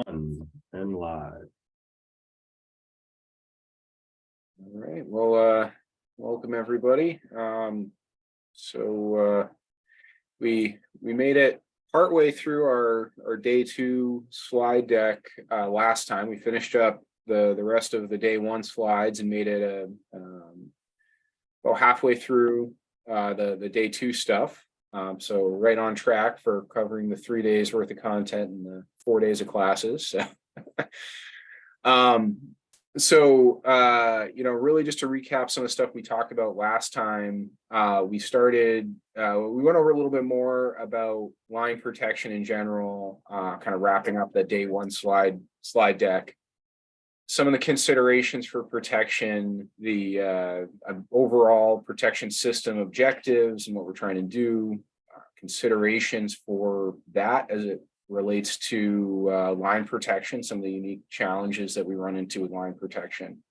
And live. All right. Well, welcome everybody. We made it partway through our day 2 slide deck last time. We finished up the rest of the day 1 slides and made it about halfway through the day 2 stuff. So right on track for covering the 3 days worth of content and the 4 days of classes. Really just to recap some of the stuff we talked about last time, we went over a little bit more about line protection in general, kind of wrapping up the day 1 slide deck. Some of the considerations for protection, the overall protection system objectives and what we're trying to do, considerations for that as it relates to line protection, some of the unique challenges that we run into with line protection.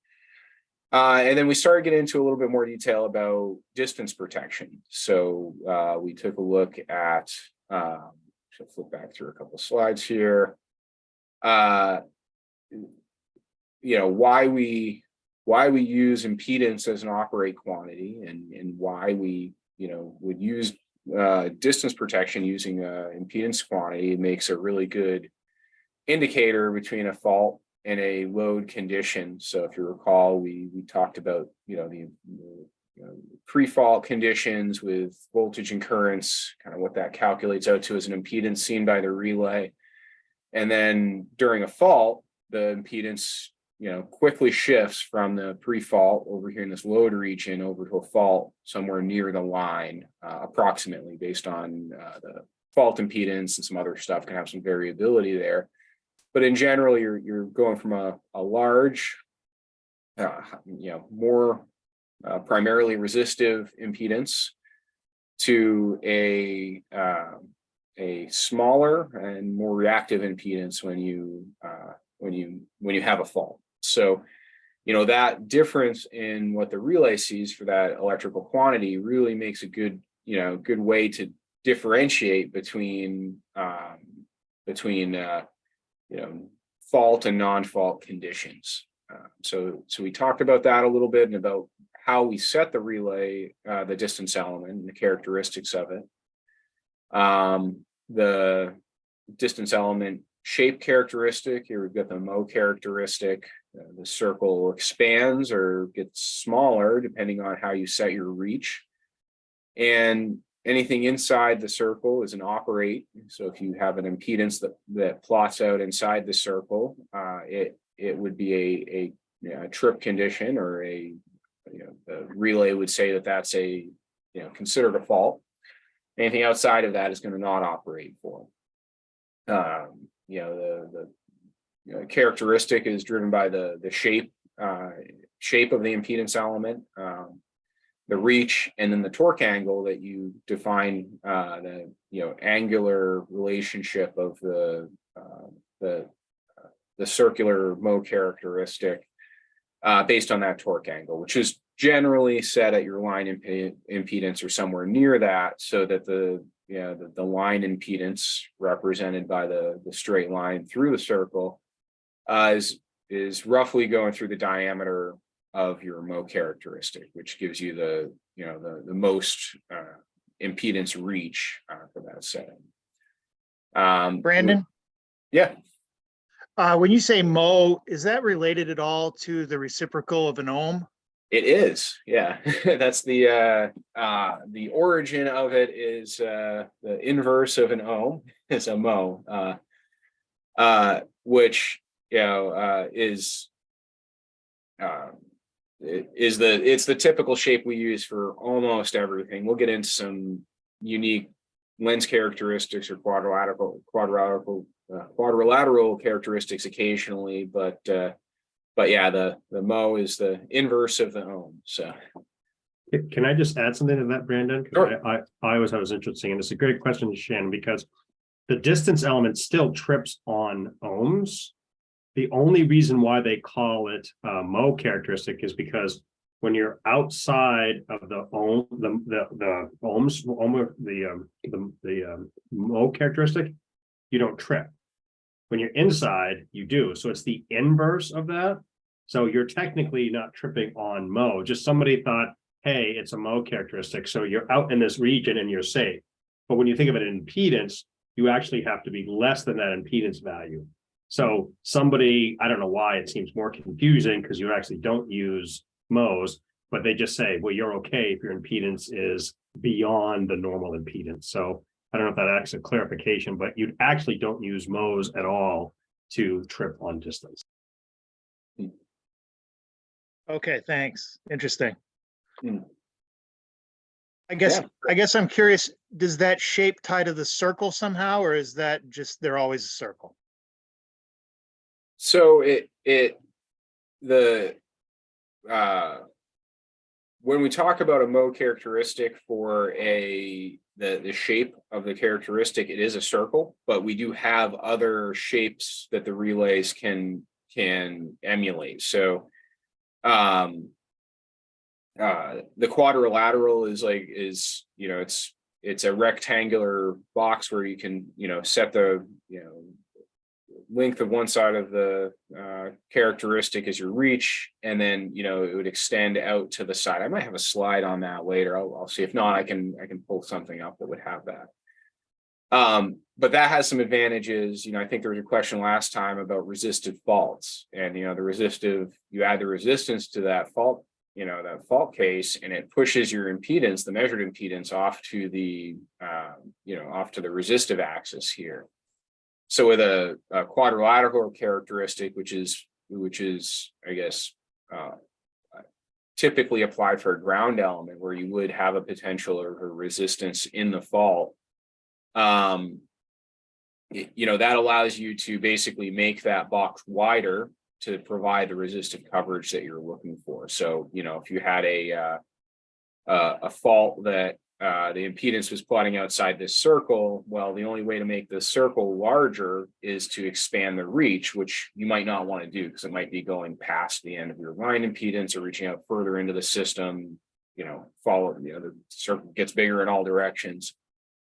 And then we started getting into a little bit more detail about distance protection. So we took a look at, should flip back through a couple of slides here. Why we use impedance as an operate quantity and why we, would use distance protection using impedance quantity. It makes a really good indicator between a fault and a load condition. So if you recall, we talked about the pre-fault conditions with voltage and currents, kind of what that calculates out to as an impedance seen by the relay. And then during a fault, the impedance quickly shifts from the pre-fault over here in this load region over to a fault somewhere near the line, approximately based on the fault impedance and some other stuff can have some variability there. But in general, you're going from a large, more primarily resistive impedance to a smaller and more reactive impedance when you have a fault. So, that difference in what the relay sees for that electrical quantity really makes a good way to differentiate between fault and non-fault conditions. So we talked about that a little bit and about how we set the relay, the distance element and the characteristics of it. The distance element shape characteristic, here we've got the mho characteristic. The circle expands or gets smaller depending on how you set your reach. And anything inside the circle is an operate. So if you have an impedance that plots out inside the circle, it would be a trip condition, or the relay would say that that's considered a fault. Anything outside of that is going to not operate for. The characteristic is driven by the shape of the impedance element, the reach, and then the torque angle that you define the angular relationship of the circular mho characteristic based on that torque angle, which is generally set at your line impedance or somewhere near that, so that the line impedance represented by the straight line through the circle is roughly going through the diameter of your mho characteristic, which gives you the most impedance reach for that setting. Brandon? Yeah. When you say mho, is that related at all to the reciprocal of an ohm? It is, yeah. That's the origin of it is the inverse of an ohm is a mho, which it's the typical shape we use for almost everything. We'll get into some unique lens characteristics or quadrilateral characteristics occasionally, but yeah, the mho is the inverse of the ohm. So Can I just add something to that, Brandon? Sure. I was interesting, and it's a great question, Shannon, because the distance element still trips on ohms. The only reason why they call it mho characteristic is because when you're outside of the ohm, the ohms, the mho characteristic, you don't trip. When you're inside, you do. So it's the inverse of that. So you're technically not tripping on Mo. Just somebody thought, hey, it's a Mo characteristic. So you're out in this region and you're safe. But when you think of it in impedance, you actually have to be less than that impedance value. So somebody, I don't know why it seems more confusing because you actually don't use Mo's, but they just say, well, you're okay if your impedance is beyond the normal impedance. So I don't know if that acts as a clarification, but you actually don't use Mo's at all to trip on distance. Okay, thanks. Interesting. Hmm. I guess Yeah. I guess I'm curious, does that shape tie to the circle somehow, or is that just they're always a circle? So when we talk about a Mo characteristic for the shape of the characteristic, it is a circle, but we do have other shapes that the relays can emulate. So the quadrilateral is it's a rectangular box where you can set the length of one side of the characteristic as your reach, and then it would extend out to the side. I might have a slide on that later. I'll see. If not, I can pull something up that would have that. But that has some advantages. I think there was a question last time about resistive faults, and you add the resistance to that fault, that fault case, and it pushes your impedance, the measured impedance, off to the resistive axis here. So with a quadrilateral characteristic, which is I guess typically applied for a ground element where you would have a potential or resistance in the fault, that allows you to basically make that box wider to provide the resistive coverage that you're looking for. So if you had a fault that the impedance was plotting outside this circle, well, the only way to make the circle larger is to expand the reach, which you might not want to do because it might be going past the end of your line impedance or reaching out further into the system. The circle gets bigger in all directions.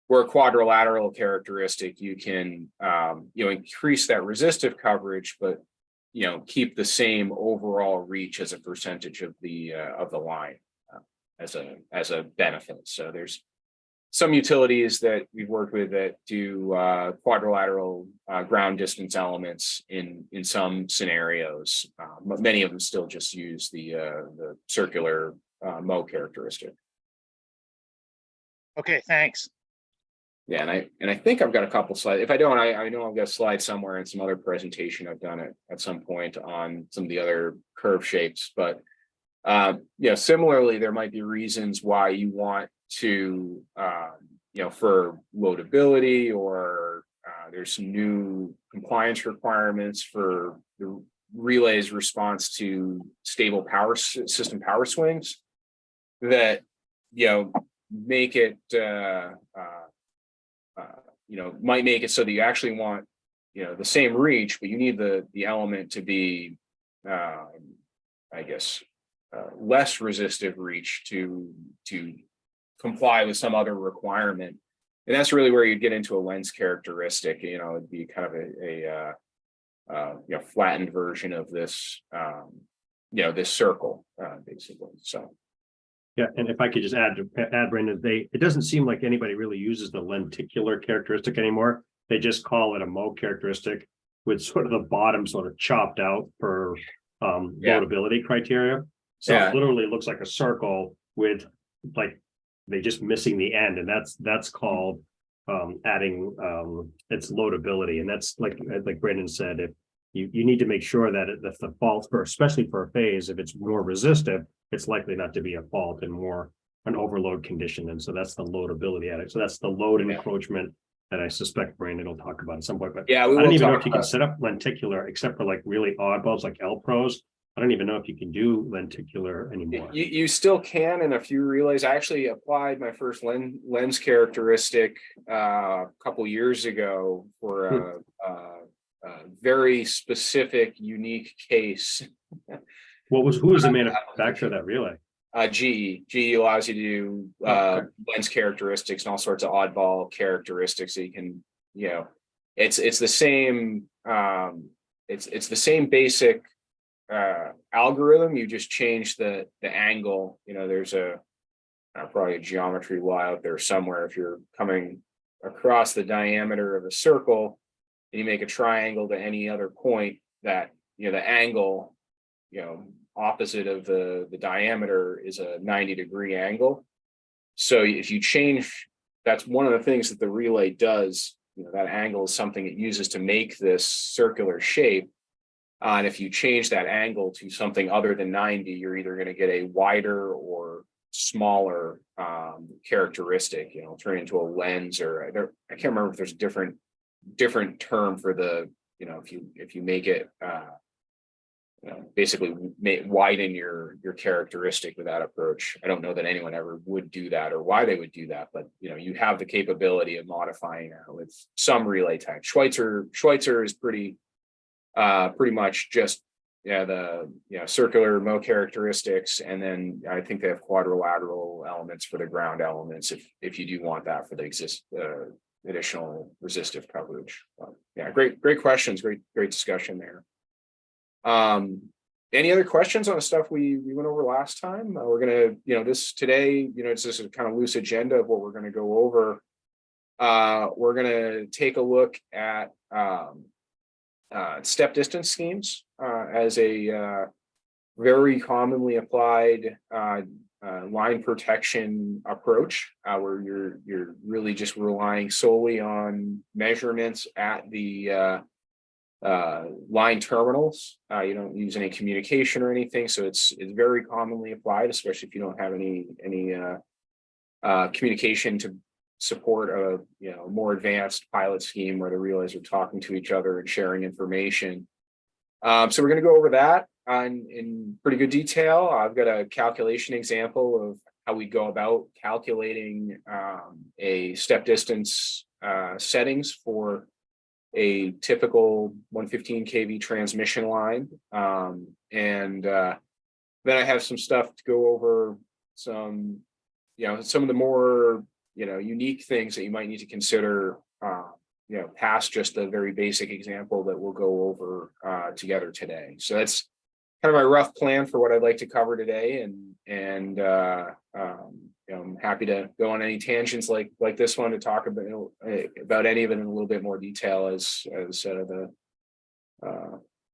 Where a quadrilateral characteristic, you can increase that resistive coverage, but keep the same overall reach as a percentage of the line. As a benefit. So there's some utilities that we've worked with that do quadrilateral ground distance elements in some scenarios, but many of them still just use the circular Mo characteristic. Okay, thanks. Yeah, and I think I've got a couple slides. If I don't, I know I've got a slide somewhere in some other presentation I've done it at some point on some of the other curve shapes, but similarly, there might be reasons why you want to, for loadability, or there's some new compliance requirements for the relay's response to stable power system power swings that, make it, might make it so that you actually want, the same reach, but you need the element to be, less resistive reach to comply with some other requirement. And that's really where you get into a lens characteristic. It'd be kind of a flattened version of this this circle, basically. So yeah, and if I could just add Brandon, it doesn't seem like anybody really uses the lenticular characteristic anymore. They just call it a Mo characteristic with sort of the bottom sort of chopped out for loadability criteria. So it literally looks like a circle with they just missing the end, and that's called adding its loadability. And that's like Brandon said, if you need to make sure that if the fault especially for a phase, if it's more resistive, it's likely not to be a fault and more an overload condition. And so that's the loadability at it. So that's the load encroachment that I suspect Brandon will talk about at some point. But I don't even know if you can set up lenticular except for really oddballs like L pros. I don't even know if you can do lenticular anymore. You still can in a few relays. I actually applied my first lens characteristic a couple years ago for a very specific, unique case. Who was the manufacturer of that relay? GE allows you to do lens characteristics and all sorts of oddball characteristics. So you can, it's the same it's the same basic algorithm. You just change the angle. You know, there's probably a geometry law out there somewhere. If you're coming across the diameter of a circle and you make a triangle to any other point, that, you know, the angle, you know, opposite of the diameter is a 90-degree angle. So if you change, that's one of the things that the relay does. You know, that angle is something it uses to make this circular shape. And if you change that angle to something other than 90, you're either going to get a wider or smaller characteristic, you know, turn into a lens, or I can't remember if there's a different term for the, you know, if you make it you know, basically widen your characteristic with that approach. I don't know that anyone ever would do that or why they would do that, but you know, you have the capability of modifying that with some relay type. Schweitzer is pretty much just, yeah, the, you know, circular Mo characteristics, and then I think they have quadrilateral elements for the ground elements if you do want that for the additional resistive coverage. Yeah, great questions, great discussion there. Any other questions on the stuff we went over last time? We're gonna, you know, today, you know, it's just a kind of loose agenda of what we're going to go over. We're going to take a look at step distance schemes as a very commonly applied line protection approach, where you're really just relying solely on measurements at the line terminals. You don't use any communication or anything, so it's very commonly applied, especially if you don't have any communication to support a, you know, more advanced pilot scheme where the relays are talking to each other and sharing information. So we're going to go over that in pretty good detail. I've got a calculation example of how we go about calculating a step distance settings for a typical 115 kV transmission line. And then I have some stuff to go over, some of the more, you know, unique things that you might need to consider, you know, past just the very basic example that we'll go over together today. So that's kind of my rough plan for what I'd like to cover today. And you know, I'm happy to go on any tangents like this one to talk about any of it in a little bit more detail as the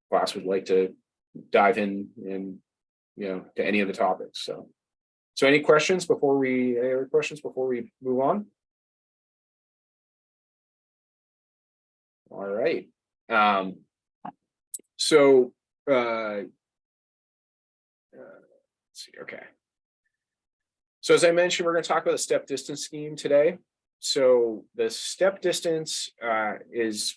class would like to dive in, you know, to any of the topics. So any questions before we move on? All right. So let's see. Okay. So as I mentioned, we're going to talk about the step distance scheme today. So the step distance is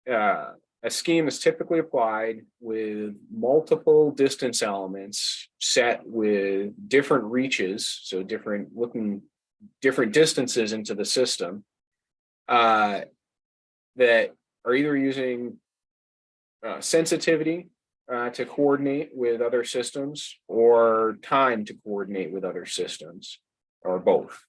a scheme that's typically applied with multiple distance elements set with different reaches, so different distances into the system, that are either using sensitivity to coordinate with other systems, or time to coordinate with other systems, or both.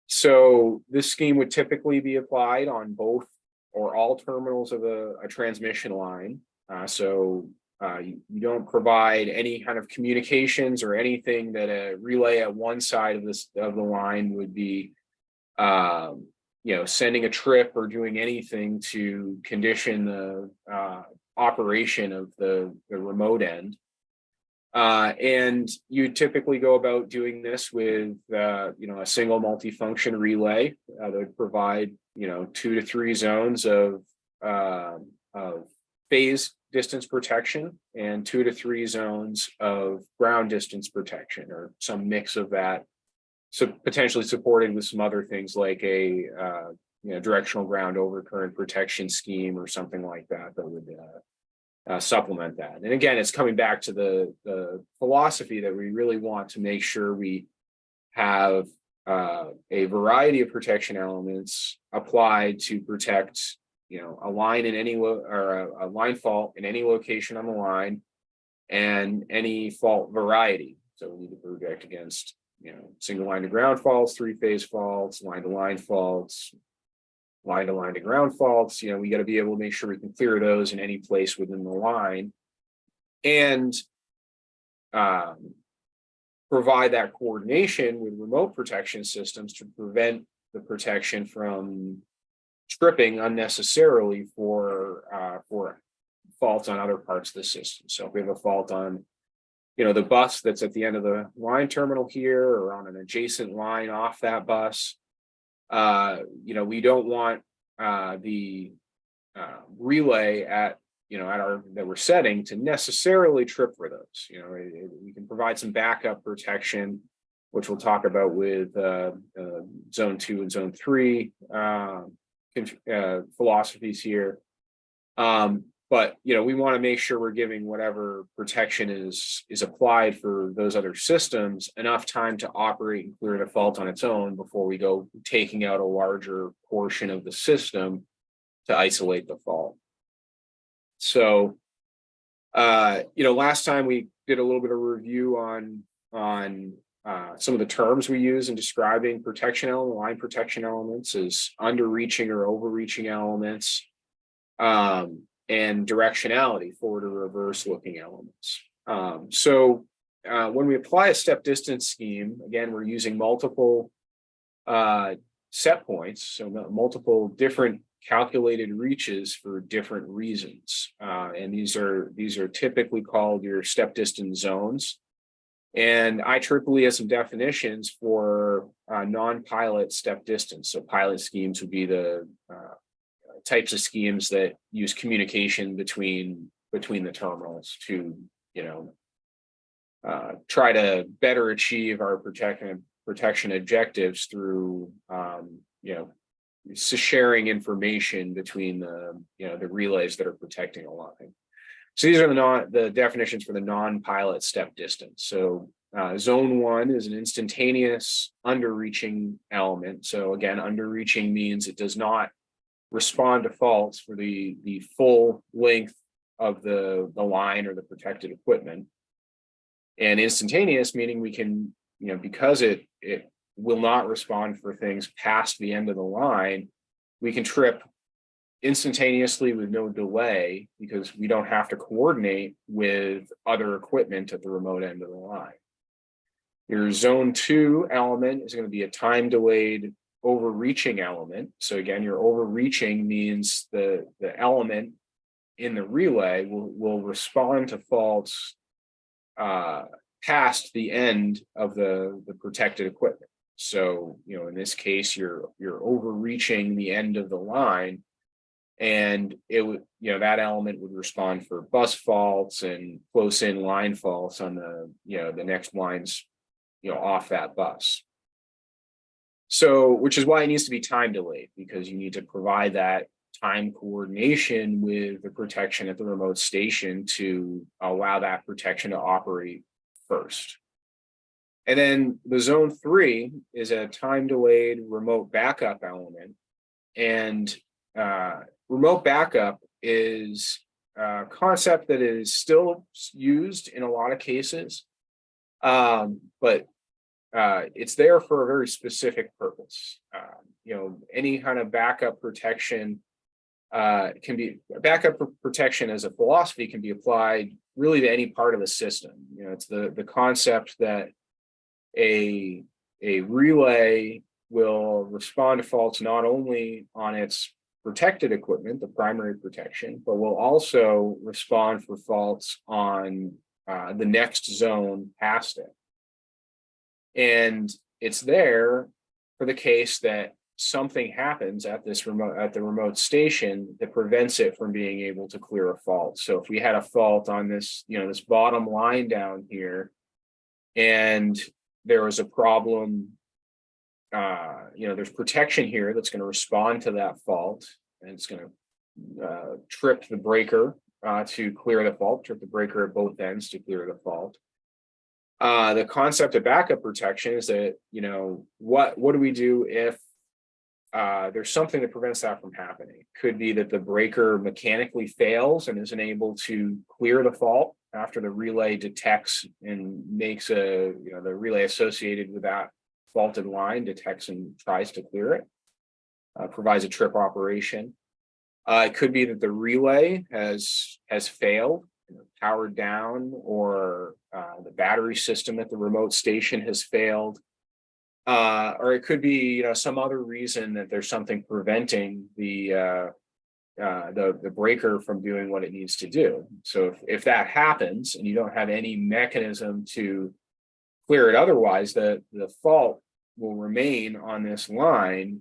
So this scheme would typically be applied on both or all terminals of a transmission line. So you don't provide any kind of communications or anything that a relay at one side of the line would be, you know, sending a trip or doing anything to condition the operation of the remote end. And you typically go about doing this with, you know, a single multifunction relay that would provide, you know, 2 to 3 zones of phase distance protection and 2 to 3 zones of ground distance protection, or some mix of that. So potentially supported with some other things like a you know, directional ground overcurrent protection scheme or something like that would supplement that. And again, it's coming back to the philosophy that we really want to make sure we have a variety of protection elements applied to protect, you know, a line in any or a line fault in any location on the line, and any fault variety. So we need to protect against, you know, single line to ground faults, 3-phase faults, line to line faults, line to line to ground faults. We got to be able to make sure we can clear those in any place within the line, and provide that coordination with remote protection systems to prevent the protection from tripping unnecessarily for faults on other parts of the system. So if we have a fault on the bus that's at the end of the line terminal here, or on an adjacent line off that bus, we don't want the relay at our that we're setting to necessarily trip for those. We can provide some backup protection, which we'll talk about with zone 2 and zone 3 philosophies here. But we want to make sure we're giving whatever protection is applied for those other systems enough time to operate and clear the fault on its own before we go taking out a larger portion of the system to isolate the fault. So, last time we did a little bit of review on some of the terms we use in describing line protection elements as underreaching or overreaching elements, and directionality, forward or reverse looking elements. So when we apply a step distance scheme, again, we're using multiple set points, so multiple different calculated reaches for different reasons. And these are typically called your step distance zones. And IEEE has some definitions for non-pilot step distance. So pilot schemes would be the types of schemes that use communication between the terminals to try to better achieve our protection objectives through sharing information between the relays that are protecting a line. So these are the definitions for the non-pilot step distance. So zone 1 is an instantaneous underreaching element. So again, underreaching means it does not respond to faults for the full length of the line or the protected equipment. And instantaneous meaning we can, because it will not respond for things past the end of the line, we can trip instantaneously with no delay because we don't have to coordinate with other equipment at the remote end of the line. Your zone 2 element is going to be a time delayed overreaching element. So again, your overreaching means the element in the relay will respond to faults past the end of the protected equipment. So, in this case, you're overreaching the end of the line, and it would, that element would respond for bus faults and close in line faults on the next lines, off that bus. So, which is why it needs to be time delayed, because you need to provide that time coordination with the protection at the remote station to allow that protection to operate first. And then the zone 3 is a time delayed remote backup element. And remote backup is a concept that is still used in a lot of cases, but it's there for a very specific purpose. Any kind of backup protection protection as a philosophy can be applied really to any part of the system. It's the concept that a relay will respond to faults not only on its protected equipment, the primary protection, but will also respond for faults on the next zone past it. And it's there for the case that something happens at the remote station that prevents it from being able to clear a fault. So if we had a fault on this, this bottom line down here, and there was a problem, there's protection here that's going to respond to that fault, and it's going to trip the breaker to clear the fault, trip the breaker at both ends to clear the fault. The concept of backup protection is that, what do we do if there's something that prevents that from happening? Could be that the breaker mechanically fails and isn't able to clear the fault after the relay detects and makes the relay associated with that faulted line detects and tries to clear it. provides a trip operation. It could be that the relay has failed, powered down, or the battery system at the remote station has failed. Or it could be, some other reason that there's something preventing the breaker from doing what it needs to do. So if that happens and you don't have any mechanism to clear it otherwise, the fault will remain on this line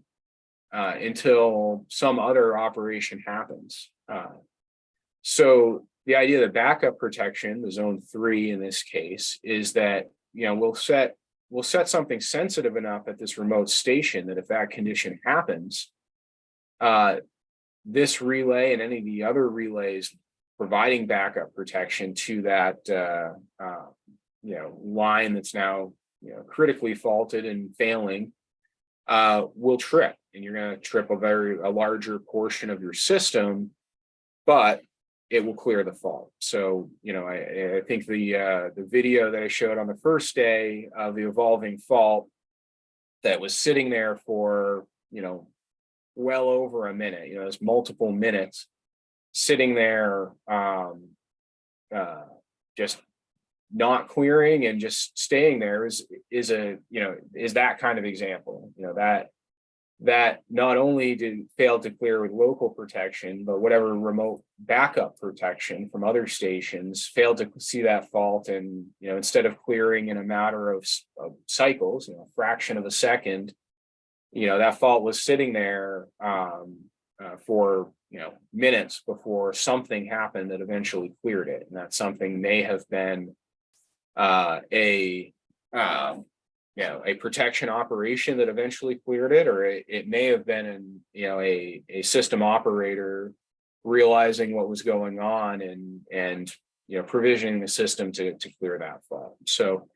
until some other operation happens. So the idea of backup protection, the zone 3 in this case, is that we'll set something sensitive enough at this remote station that if that condition happens, this relay and any of the other relays providing backup protection to that line that's now critically faulted and failing will trip, and you're going to trip a larger portion of your system, but it will clear the fault. So I think the video that I showed on the first day of the evolving fault that was sitting there for well over a minute, there's multiple minutes sitting there, just not clearing and just staying there is that kind of example. That not only did fail to clear with local protection, but whatever remote backup protection from other stations failed to see that fault, and instead of clearing in a matter of cycles, a fraction of a second, that fault was sitting there for minutes before something happened that eventually cleared it. And that something may have been a protection operation that eventually cleared it, or it may have been a system operator realizing what was going on and provisioning the system to clear that fault. So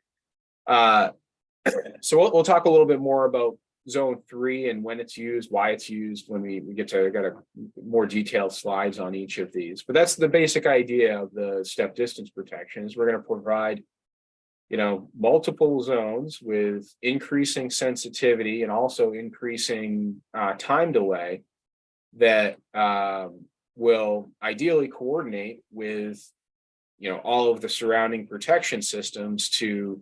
we'll talk a little bit more about zone 3 and when it's used, why it's used, when we get to got a more detailed slides on each of these. But that's the basic idea of the step distance protection, is we're going to provide multiple zones with increasing sensitivity and also increasing time delay that will ideally coordinate with all of the surrounding protection systems to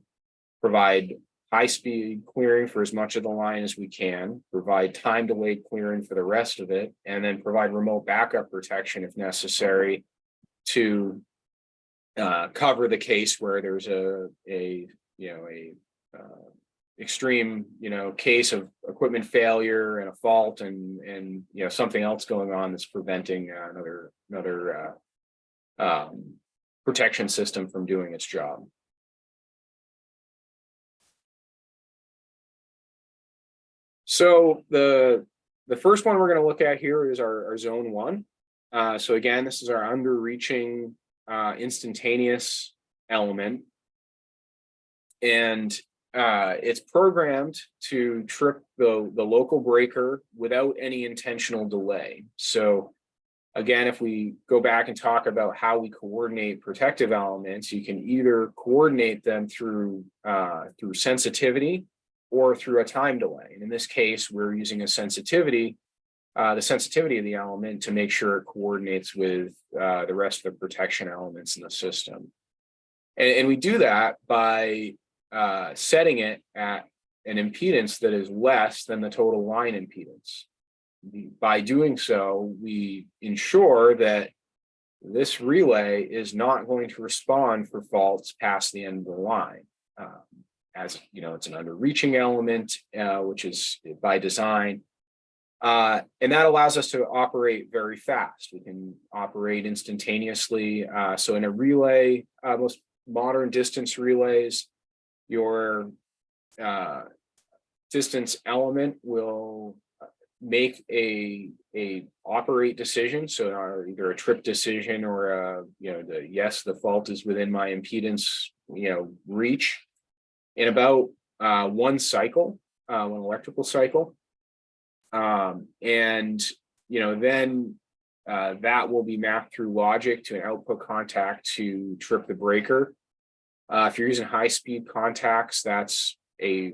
provide high-speed clearing for as much of the line as we can, provide time delayed clearing for the rest of it, and then provide remote backup protection if necessary to cover the case where there's a extreme case of equipment failure and a fault and something else going on that's preventing another protection system from doing its job. So the first one we're going to look at here is our zone 1. So again, this is our underreaching instantaneous element, and it's programmed to trip the local breaker without any intentional delay. So again, if we go back and talk about how we coordinate protective elements, you can either coordinate them through sensitivity or through a time delay. And in this case, we're using the sensitivity of the element to make sure it coordinates with the rest of the protection elements in the system. And we do that by setting it at an impedance that is less than the total line impedance. By doing so, we ensure that this relay is not going to respond for faults past the end of the line. As it's an underreaching element, which is by design. And that allows us to operate very fast. We can operate instantaneously. So in a relay, most modern distance relays, your distance element will make a operate decision. So either a trip decision or yes, the fault is within my impedance reach in about one cycle, one electrical cycle. And then that will be mapped through logic to an output contact to trip the breaker. If you're using high-speed contacts, that's a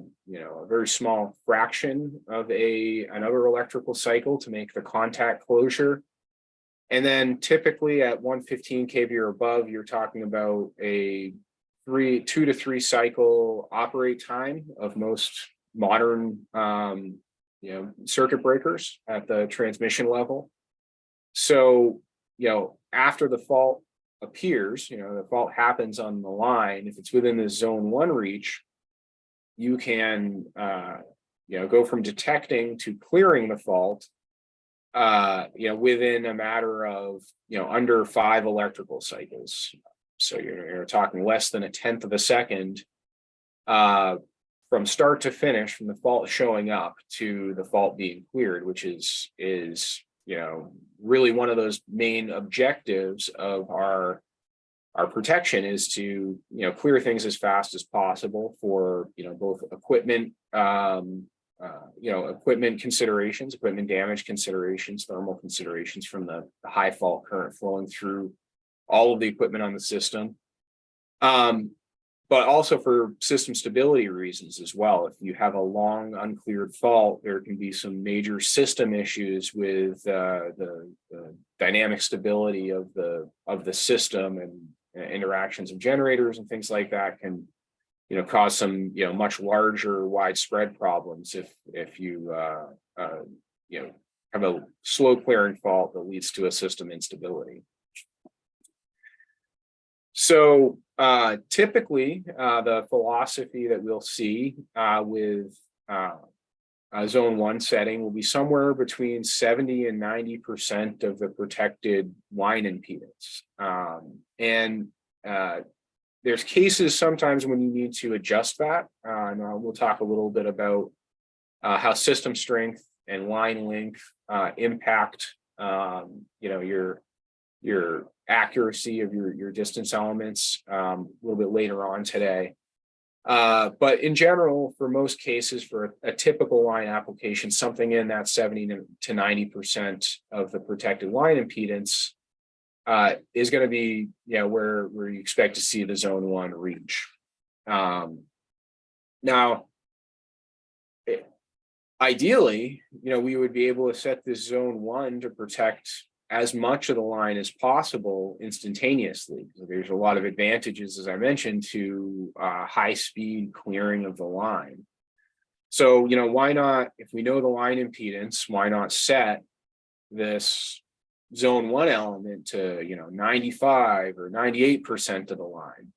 very small fraction of another electrical cycle to make the contact closure. And then typically at 115 kV or above, you're talking about a 2 to 3 cycle operate time of most modern circuit breakers at the transmission level. So, after the fault appears, the fault happens on the line, if it's within the zone 1 reach, you can go from detecting to clearing the fault within a matter of under 5 electrical cycles. So you're talking less than 1/10 of a second from start to finish, from the fault showing up to the fault being cleared, which is really one of those main objectives of our protection, is to clear things as fast as possible for both equipment equipment considerations, equipment damage considerations, thermal considerations from the high fault current flowing through all of the equipment on the system, but also for system stability reasons as well. If you have a long uncleared fault, there can be some major system issues with the dynamic stability of the system, and interactions of generators and things like that can cause some much larger widespread problems if you have a slow clearing fault that leads to a system instability. So typically the philosophy that we'll see with a zone 1 setting will be somewhere between 70 and 90% of the protected line impedance. And there's cases sometimes when you need to adjust that. And we'll talk a little bit about how system strength and line length impact your accuracy of your distance elements a little bit later on today. But in general, for most cases, for a typical line application, something in that 70 to 90% of the protected line impedance is going to be where you expect to see the zone 1 reach. Now, ideally, we would be able to set this zone 1 to protect as much of the line as possible instantaneously. There's a lot of advantages, as I mentioned, to high speed clearing of the line. So, why not, if we know the line impedance, why not set this zone 1 element to 95 or 98% of the line?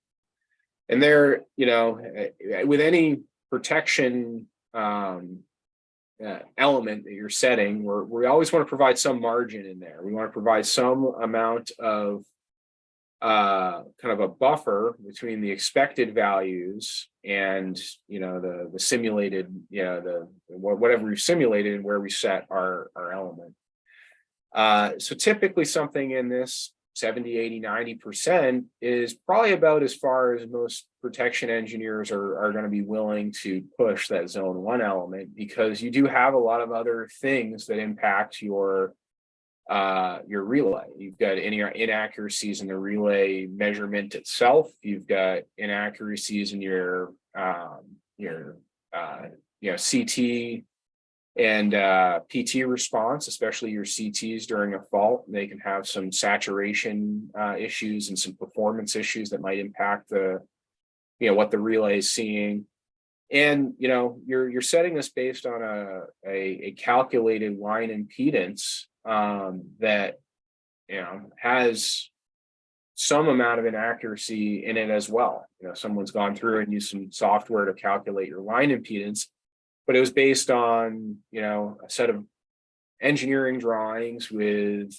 And there, with any protection element that you're setting, we always want to provide some margin in there. We want to provide some amount of kind of a buffer between the expected values and the simulated, whatever we've simulated and where we set our element. So typically something in this 70, 80, 90% is probably about as far as most protection engineers are going to be willing to push that zone 1 element, because you do have a lot of other things that impact your relay. You've got inaccuracies in the relay measurement itself. You've got inaccuracies in your CT and PT response, especially your CTs during a fault. They can have some saturation issues and some performance issues that might impact the what the relay is seeing. And you're setting this based on a calculated line impedance that has some amount of inaccuracy in it as well. Someone's gone through and used some software to calculate your line impedance, but it was based on a set of engineering drawings with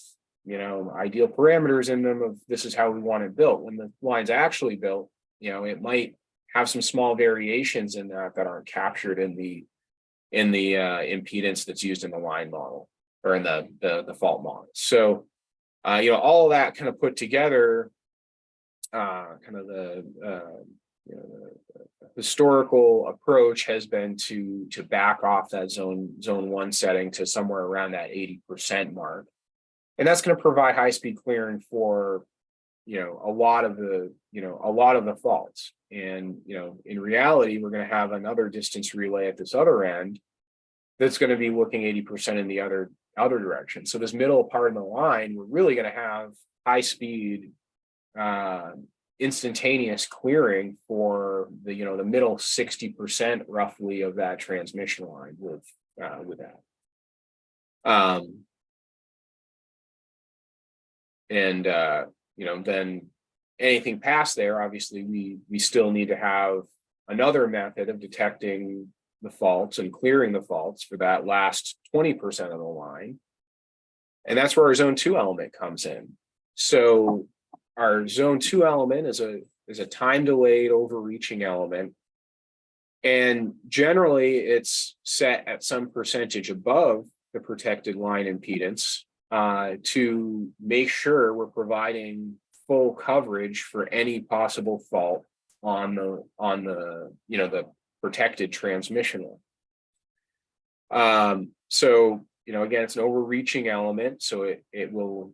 ideal parameters in them of this is how we want it built. When the line's actually built, it might have some small variations in that aren't captured in the impedance that's used in the line model or in the fault model. So all of that kind of put together, kind of the historical approach has been to back off that zone 1 setting to somewhere around that 80% mark. And that's going to provide high speed clearing for a lot of the faults. And, in reality, we're going to have another distance relay at this other end that's going to be looking 80% in the other direction. So this middle part of the line, we're really going to have high speed, instantaneous clearing for the middle 60% roughly of that transmission line with that. Then anything past there, obviously we still need to have another method of detecting the faults and clearing the faults for that last 20% of the line. And that's where our zone 2 element comes in. So our zone 2 element is a time delayed overreaching element. And generally it's set at some percentage above the protected line impedance to make sure we're providing full coverage for any possible fault on the protected transmission line. So again, it's an overreaching element, so it will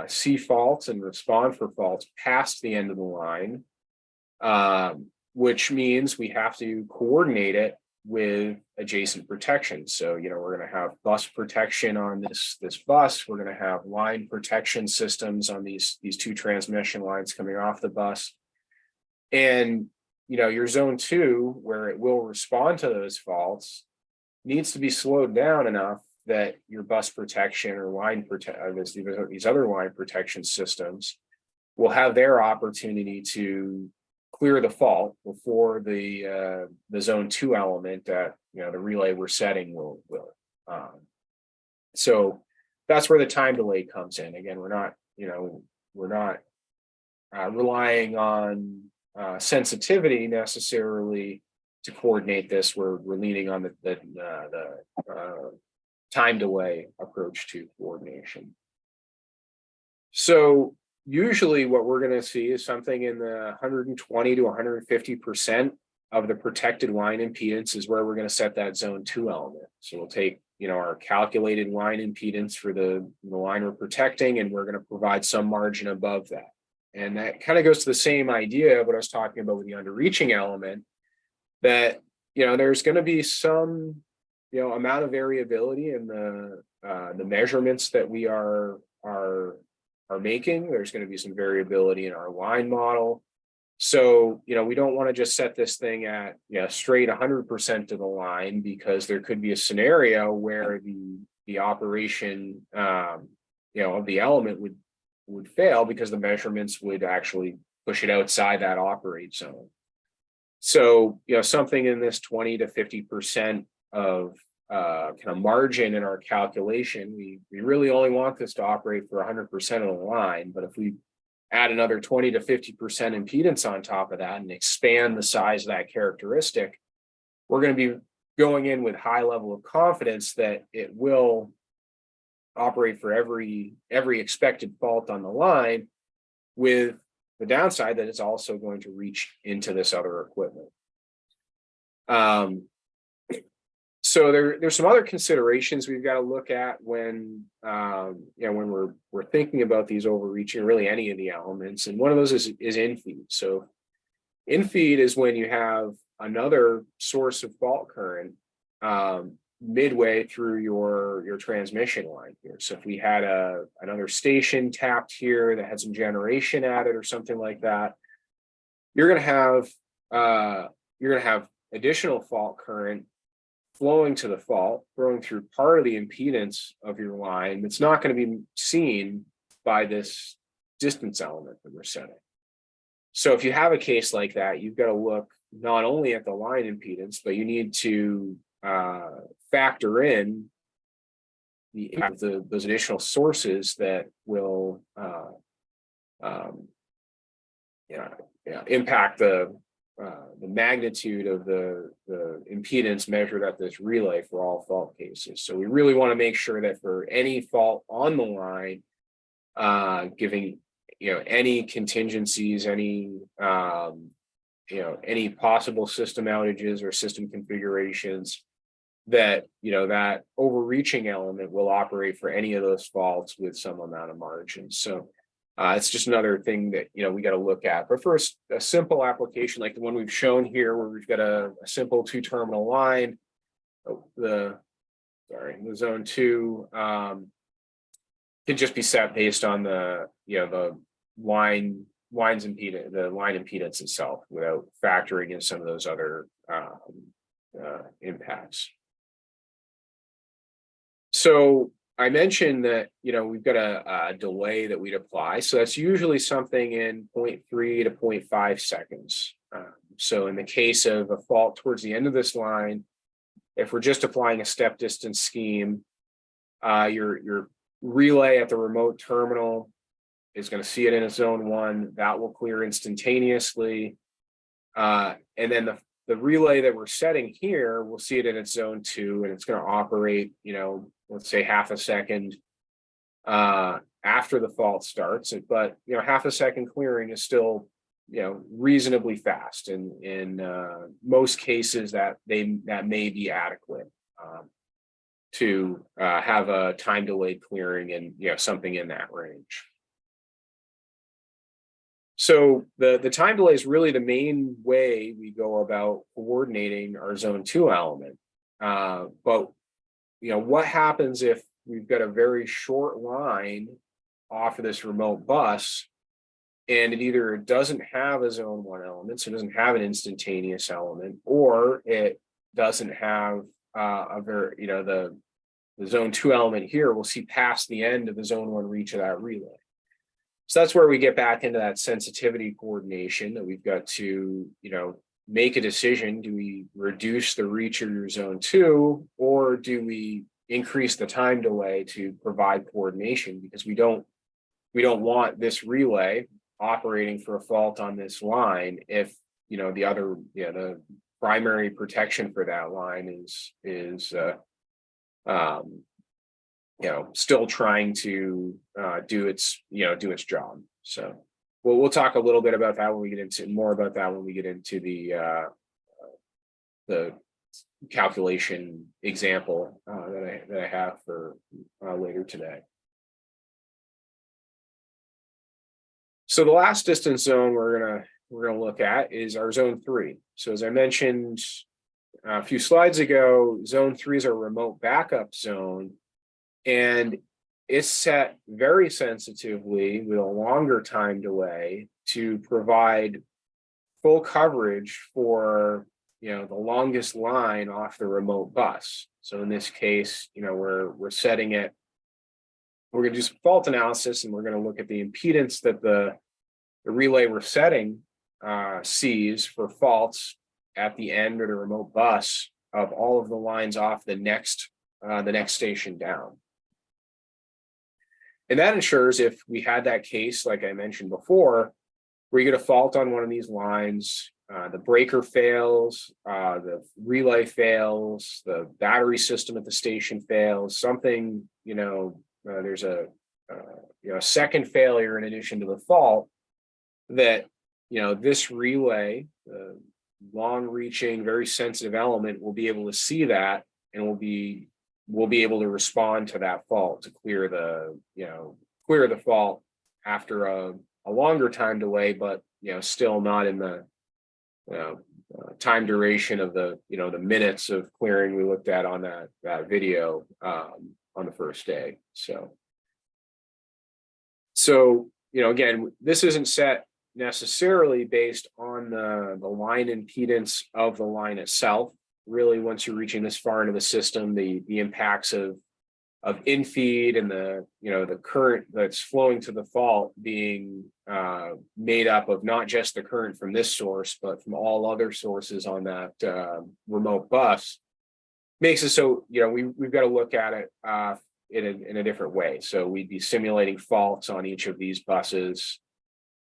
see faults and respond for faults past the end of the line, which means we have to coordinate it with adjacent protection. So, we're going to have bus protection on this bus. We're going to have line protection systems on these two transmission lines coming off the bus. And, your zone 2, where it will respond to those faults, needs to be slowed down enough that your bus protection or these other line protection systems will have their opportunity to clear the fault before the zone 2 element that the relay we're setting will. So that's where the time delay comes in. Again, we're not relying on sensitivity necessarily to coordinate this. We're leaning on the time delay approach to coordination. So usually what we're going to see is something in the 120 to 150% of the protected line impedance is where we're going to set that zone 2 element. So we'll take, our calculated line impedance for the line we're protecting, and we're going to provide some margin above that. And that kind of goes to the same idea of what I was talking about with the underreaching element, that, there's going to be some, amount of variability in the measurements that we are making. There's going to be some variability in our line model. So, we don't want to just set this thing at straight 100% of the line, because there could be a scenario where the operation of the element would fail because the measurements would actually push it outside that operate zone. So, something in this 20 to 50% of kind of margin in our calculation, we really only want this to operate for 100% of the line. But if we add another 20 to 50% impedance on top of that and expand the size of that characteristic, we're going to be going in with high level of confidence that it will operate for every expected fault on the line, with the downside that it's also going to reach into this other equipment. So there's some other considerations we've got to look at when when we're thinking about these overreaching, really any of the elements, and one of those is infeed. So infeed is when you have another source of fault current midway through your transmission line here. So if we had another station tapped here that had some generation at it or something like that, you're going to have additional fault current flowing to the fault, flowing through part of the impedance of your line that's not going to be seen by this distance element that we're setting. So if you have a case like that, you've got to look not only at the line impedance, but you need to factor in the impact of those additional sources that will impact the magnitude of the impedance measured at this relay for all fault cases. So we really want to make sure that for any fault on the line, giving any contingencies, any possible system outages or system configurations, that that overreaching element will operate for any of those faults with some amount of margin. So It's just another thing that, we got to look at. But for a simple application like the one we've shown here, where we've got a simple 2-terminal line, the zone 2 can just be set based on the line impedance itself, without factoring in some of those other impacts. So I mentioned that, we've got a delay that we'd apply. So that's usually something in 0.3 to 0.5 seconds. So in the case of a fault towards the end of this line, if we're just applying a step distance scheme, your relay at the remote terminal is going to see it in a zone 1. That will clear instantaneously. And then the relay that we're setting here, we'll see it in its zone 2, and it's going to operate, let's say half a second after the fault starts. But half a second clearing is still reasonably fast, and in most cases that may be adequate to have a time delayed clearing, and something in that range. So the time delay is really the main way we go about coordinating our zone 2 element. But what happens if we've got a very short line off of this remote bus, and it either doesn't have a zone 1 element, so it doesn't have an instantaneous element, or it doesn't have the zone 2 element here will see past the end of the zone 1 reach of that relay. So that's where we get back into that sensitivity coordination, that we've got to, make a decision. Do we reduce the reach of your zone 2, or do we increase the time delay to provide coordination? Because we don't want this relay operating for a fault on this line if the primary protection for that line is still trying to do its job. So we'll talk a little bit about that when we get into the calculation example that I have for later today. So the last distance zone we're gonna look at is our zone 3. So as I mentioned a few slides ago, zone 3 is our remote backup zone, and it's set very sensitively with a longer time delay to provide full coverage for the longest line off the remote bus. So in this case, we're setting it. We're going to do some fault analysis, and we're going to look at the impedance that the relay we're setting sees for faults at the end of the remote bus of all of the lines off the next station down. And that ensures, if we had that case, like I mentioned before, where you get a fault on one of these lines, the breaker fails, the relay fails, the battery system at the station fails, something, there's a second failure in addition to the fault, that, this relay, the long-reaching, very sensitive element, will be able to see that, and we'll be able to respond to that fault to clear the fault after a longer time delay, but still not in the time duration of the minutes of clearing we looked at on that video on the first day. So again, this isn't set necessarily based on the line impedance of the line itself. Really, once you're reaching this far into the system, the impacts of infeed and the current that's flowing to the fault being made up of not just the current from this source, but from all other sources on that remote bus, makes it so we've got to look at it in a different way. So we'd be simulating faults on each of these buses,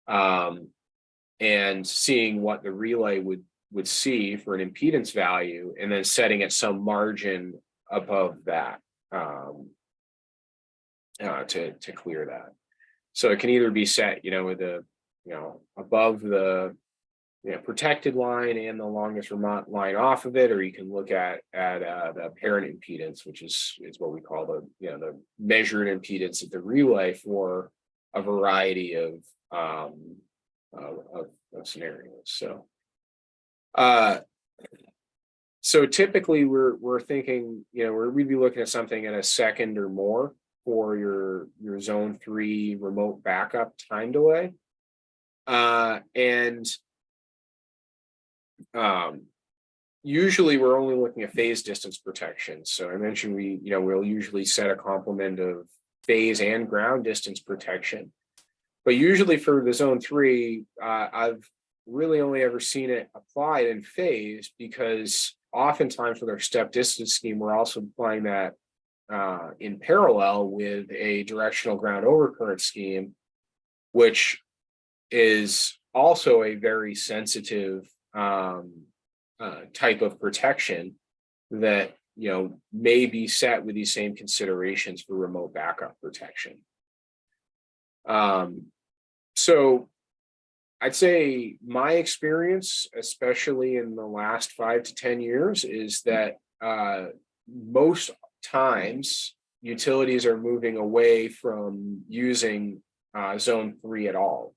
and seeing what the relay would see for an impedance value, and then setting at some margin above that to clear that. So it can either be set, with above the protected line and the longest remote line off of it, or you can look at the parent impedance, which is what we call the measured impedance at the relay for a variety of scenarios. So typically we're thinking, we'd be looking at something in a second or more for your zone 3 remote backup time delay. And usually we're only looking at phase distance protection. So I mentioned we'll usually set a complement of phase and ground distance protection. But usually for the zone 3, I've really only ever seen it applied in phase, because oftentimes with our step distance scheme, we're also applying that in parallel with a directional ground overcurrent scheme, which is also a very sensitive type of protection that may be set with these same considerations for remote backup protection. So I'd say my experience, especially in the last 5 to 10 years, is that most times utilities are moving away from using zone 3 at all.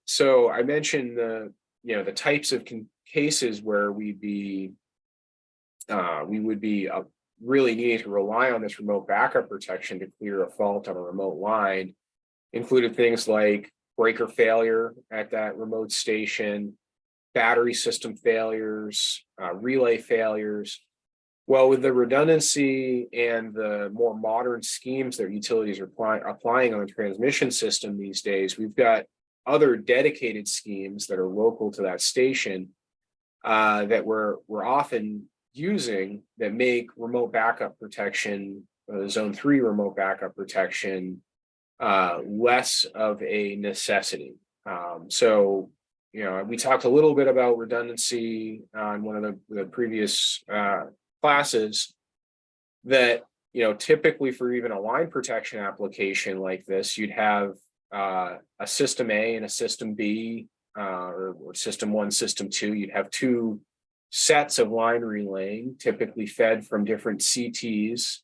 So I mentioned the types of cases where we would be really needing to rely on this remote backup protection to clear a fault on a remote line, included things like breaker failure at that remote station, battery system failures, relay failures. Well, with the redundancy and the more modern schemes that utilities are applying on the transmission system these days, we've got other dedicated schemes that are local to that station that we're often using that make remote backup protection, zone 3 remote backup protection, less of a necessity. So, we talked a little bit about redundancy on one of the previous classes, that, typically for even a line protection application like this, you'd have a system A and a system B, or system 1, system 2. You'd have 2 sets of line relaying, typically fed from different CTs,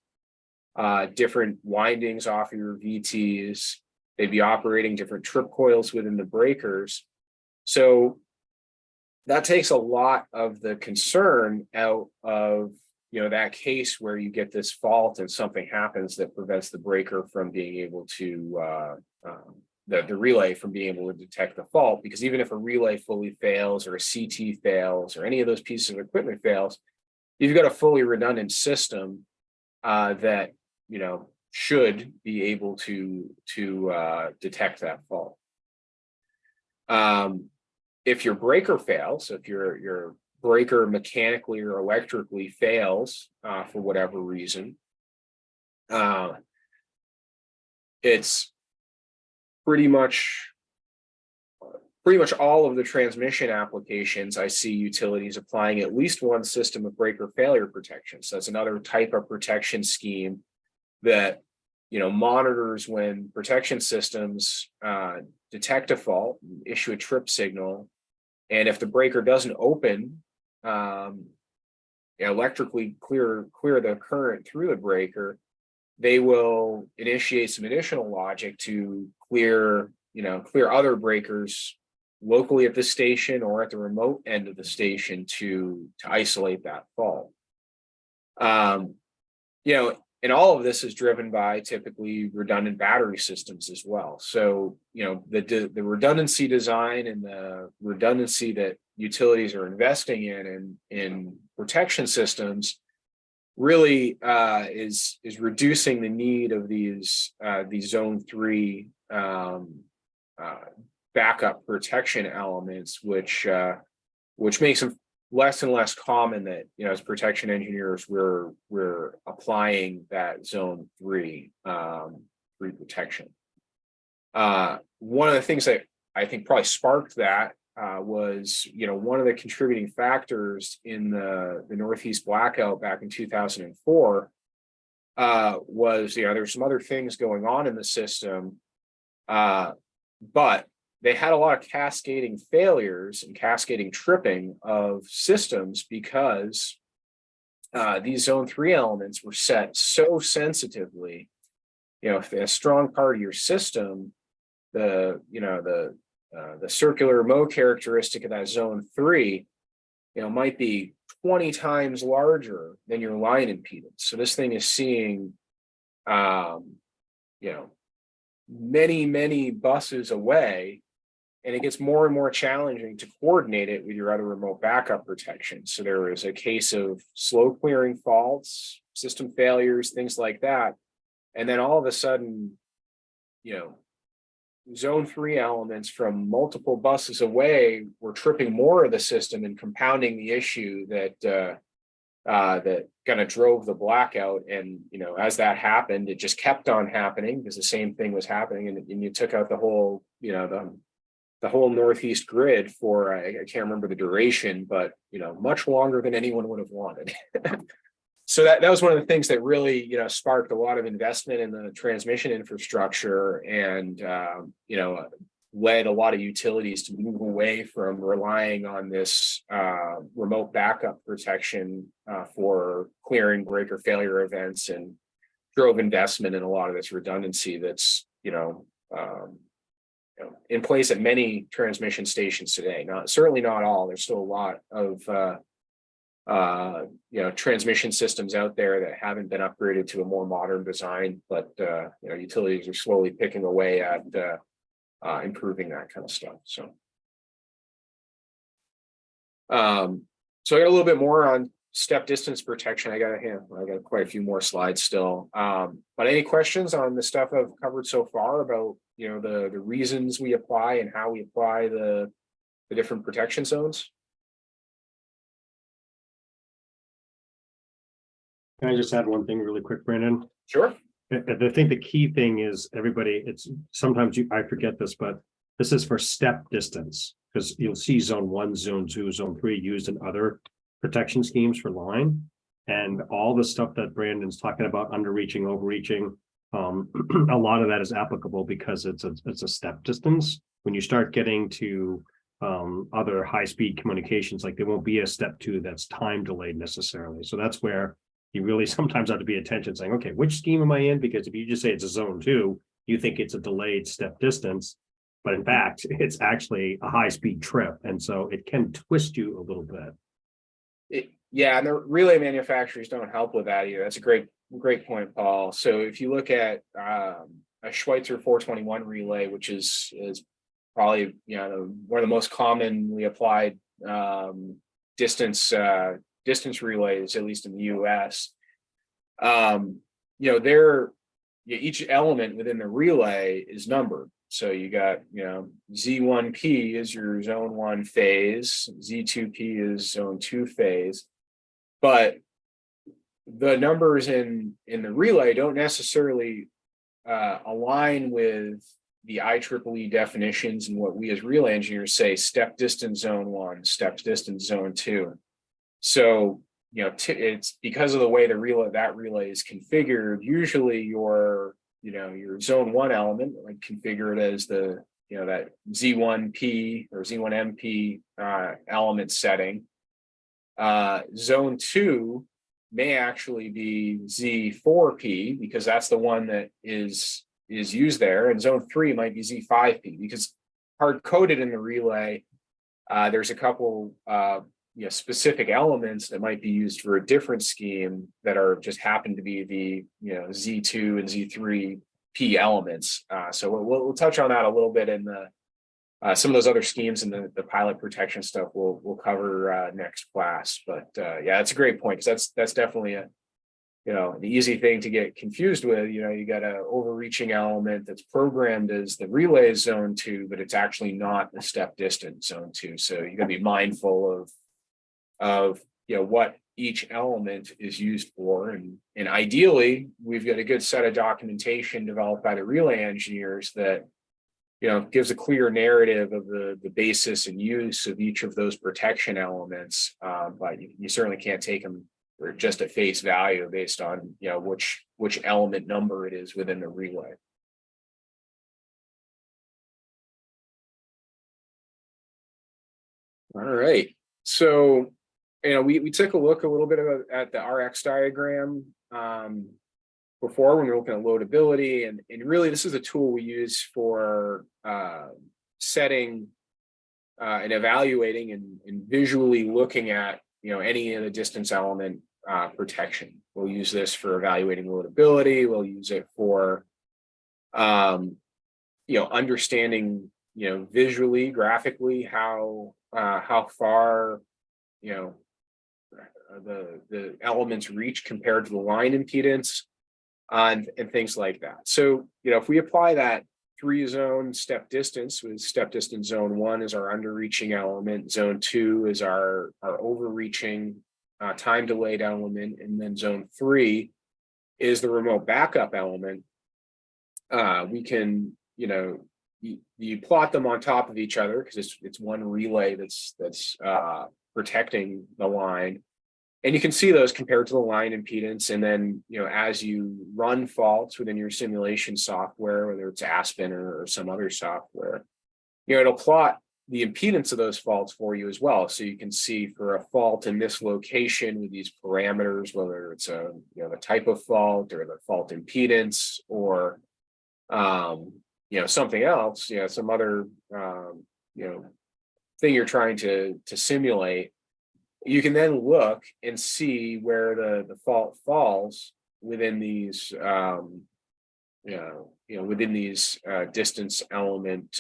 different windings off of your VTs. They'd be operating different trip coils within the breakers. So that takes a lot of the concern out of that case where you get this fault and something happens that prevents the breaker from being able to the relay from being able to detect the fault. Because even if a relay fully fails, or a CT fails, or any of those pieces of equipment fails, you've got a fully redundant system that should be able to detect that fault. If your breaker fails, if your breaker mechanically or electrically fails for whatever reason, it's pretty much all of the transmission applications I see utilities applying at least one system of breaker failure protection. So that's another type of protection scheme that monitors when protection systems detect a fault, issue a trip signal, and if the breaker doesn't open, electrically clear the current through the breaker, they will initiate some additional logic to clear other breakers locally at the station or at the remote end of the station to isolate that fault. And all of this is driven by typically redundant battery systems as well. So, the redundancy design and the redundancy that utilities are investing in protection systems really is reducing the need of these zone 3 backup protection elements, which makes them less and less common that as protection engineers we're applying that zone 3 protection. One of the things that I think probably sparked that was one of the contributing factors in the Northeast blackout back in 2004 was there's some other things going on in the system, but they had a lot of cascading failures and cascading tripping of systems because these zone 3 elements were set so sensitively if a strong part of your system, the circular Mo characteristic of that zone 3, might be 20 times larger than your line impedance. So this thing is seeing, many buses away, and it gets more and more challenging to coordinate it with your other remote backup protection. So there is a case of slow clearing faults, system failures, things like that. And then all of a sudden, zone 3 elements from multiple buses away were tripping more of the system and compounding the issue that kind of drove the blackout. And as that happened, it just kept on happening because the same thing was happening, and you took out the whole the whole Northeast grid for I can't remember the duration, but much longer than anyone would have wanted. So that was one of the things that really sparked a lot of investment in the transmission infrastructure, and led a lot of utilities to move away from relying on this remote backup protection for clearing breaker failure events, and drove investment in a lot of this redundancy that's in place at many transmission stations today. Certainly not all. There's still a lot of transmission systems out there that haven't been upgraded to a more modern design, but utilities are slowly picking away at improving that kind of stuff. So I got a little bit more on step distance protection. I got quite a few more slides still. But any questions on the stuff I've covered so far about the reasons we apply and how we apply the different protection zones? Can I just add one thing really quick, Brandon? Sure. I think the key thing is sometimes I forget this, but this is for step distance, because you'll see zone 1, zone 2, zone 3 used in other protection schemes for line, and all the stuff that Brandon's talking about, underreaching, overreaching, a lot of that is applicable because it's a step distance. When you start getting to other high-speed communications, like there won't be a step 2 that's time delayed necessarily. So that's where you really sometimes have to be attention, saying, okay, which scheme am I in? Because if you just say it's a zone 2, you think it's a delayed step distance, but in fact, it's actually a high-speed trip. And so it can twist you a little bit. Yeah, and the relay manufacturers don't help with that either. That's a great point, Paul. So if you look at a Schweitzer 421 relay, which is probably one of the most commonly applied distance relays, at least in the US. Each element within the relay is numbered. So you got Z1P is your zone 1 phase, Z2P is zone 2 phase, but the numbers in the relay don't necessarily align with the IEEE definitions and what we as relay engineers say step distance zone 1, step distance zone 2. So it's because of the way that relay is configured. Usually your zone 1 element, like configure it as the that Z1P or Z1MP element setting. Zone 2 may actually be Z4P because that's the one that is used there, and zone 3 might be Z5P because hard coded in the relay. There's a couple specific elements that might be used for a different scheme that are just happen to be the Z2 and Z3P elements. So we'll touch on that a little bit in the some of those other schemes and the pilot protection stuff we'll cover next class. But yeah, that's a great point, because that's definitely an easy thing to get confused with. You got an overreaching element that's programmed as the relay zone 2, but it's actually not the step distance zone 2. So you got to be mindful of what each element is used for, and ideally we've got a good set of documentation developed by the relay engineers that gives a clear narrative of the basis and use of each of those protection elements, but you certainly can't take them just at face value based on which element number it is within the relay. All right, so we took a look a little bit at the RX diagram before when we're looking at loadability, and really this is a tool we use for setting and evaluating and visually looking at, any of the distance element protection. We'll use this for evaluating loadability. We'll use it for understanding, visually, graphically how far, the elements reach compared to the line impedance, and things like that. So, if we apply that 3-zone step distance, with step distance zone 1 is our underreaching element, zone 2 is our overreaching time delayed element, and then zone 3 is the remote backup element. We can, you plot them on top of each other because it's one relay that's protecting the line. And you can see those compared to the line impedance. And then, as you run faults within your simulation software, whether it's Aspen or some other software, it'll plot the impedance of those faults for you as well. So you can see for a fault in this location with these parameters, whether it's the type of fault or the fault impedance, or something else, some other thing you're trying to simulate. You can then look and see where the fault falls within these, within these distance element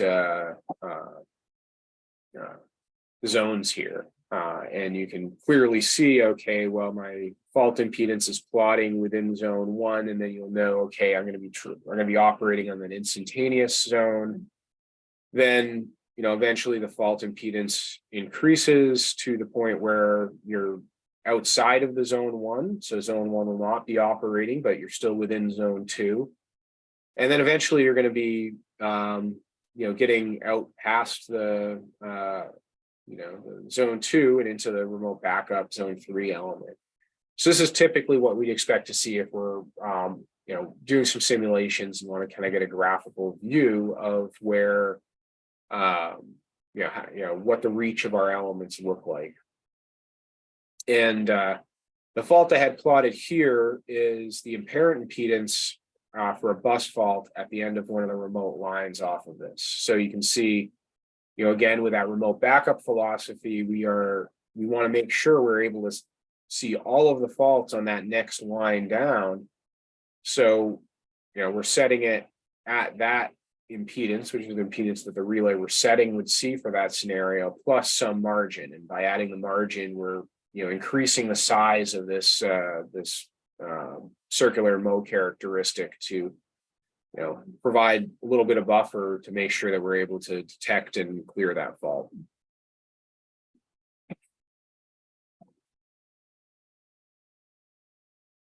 zones here. And you can clearly see, okay, well, my fault impedance is plotting within zone 1, and then you'll know, okay, I'm going to be operating on an instantaneous zone. Then, eventually the fault impedance increases to the point where you're outside of the zone 1. So zone 1 will not be operating, but you're still within zone 2. And then eventually you're going to be, getting out past the zone 2 and into the remote backup zone 3 element. So this is typically what we'd expect to see if we're, doing some simulations and want to kind of get a graphical view of where, what the reach of our elements look like. And the fault I had plotted here is the apparent impedance for a bus fault at the end of one of the remote lines off of this. So you can see, again, with that remote backup philosophy, we want to make sure we're able to see all of the faults on that next line down. So, we're setting it at that impedance, which is the impedance that the relay we're setting would see for that scenario, plus some margin. And by adding the margin, we're increasing the size of this circular mode characteristic to provide a little bit of buffer to make sure that we're able to detect and clear that fault.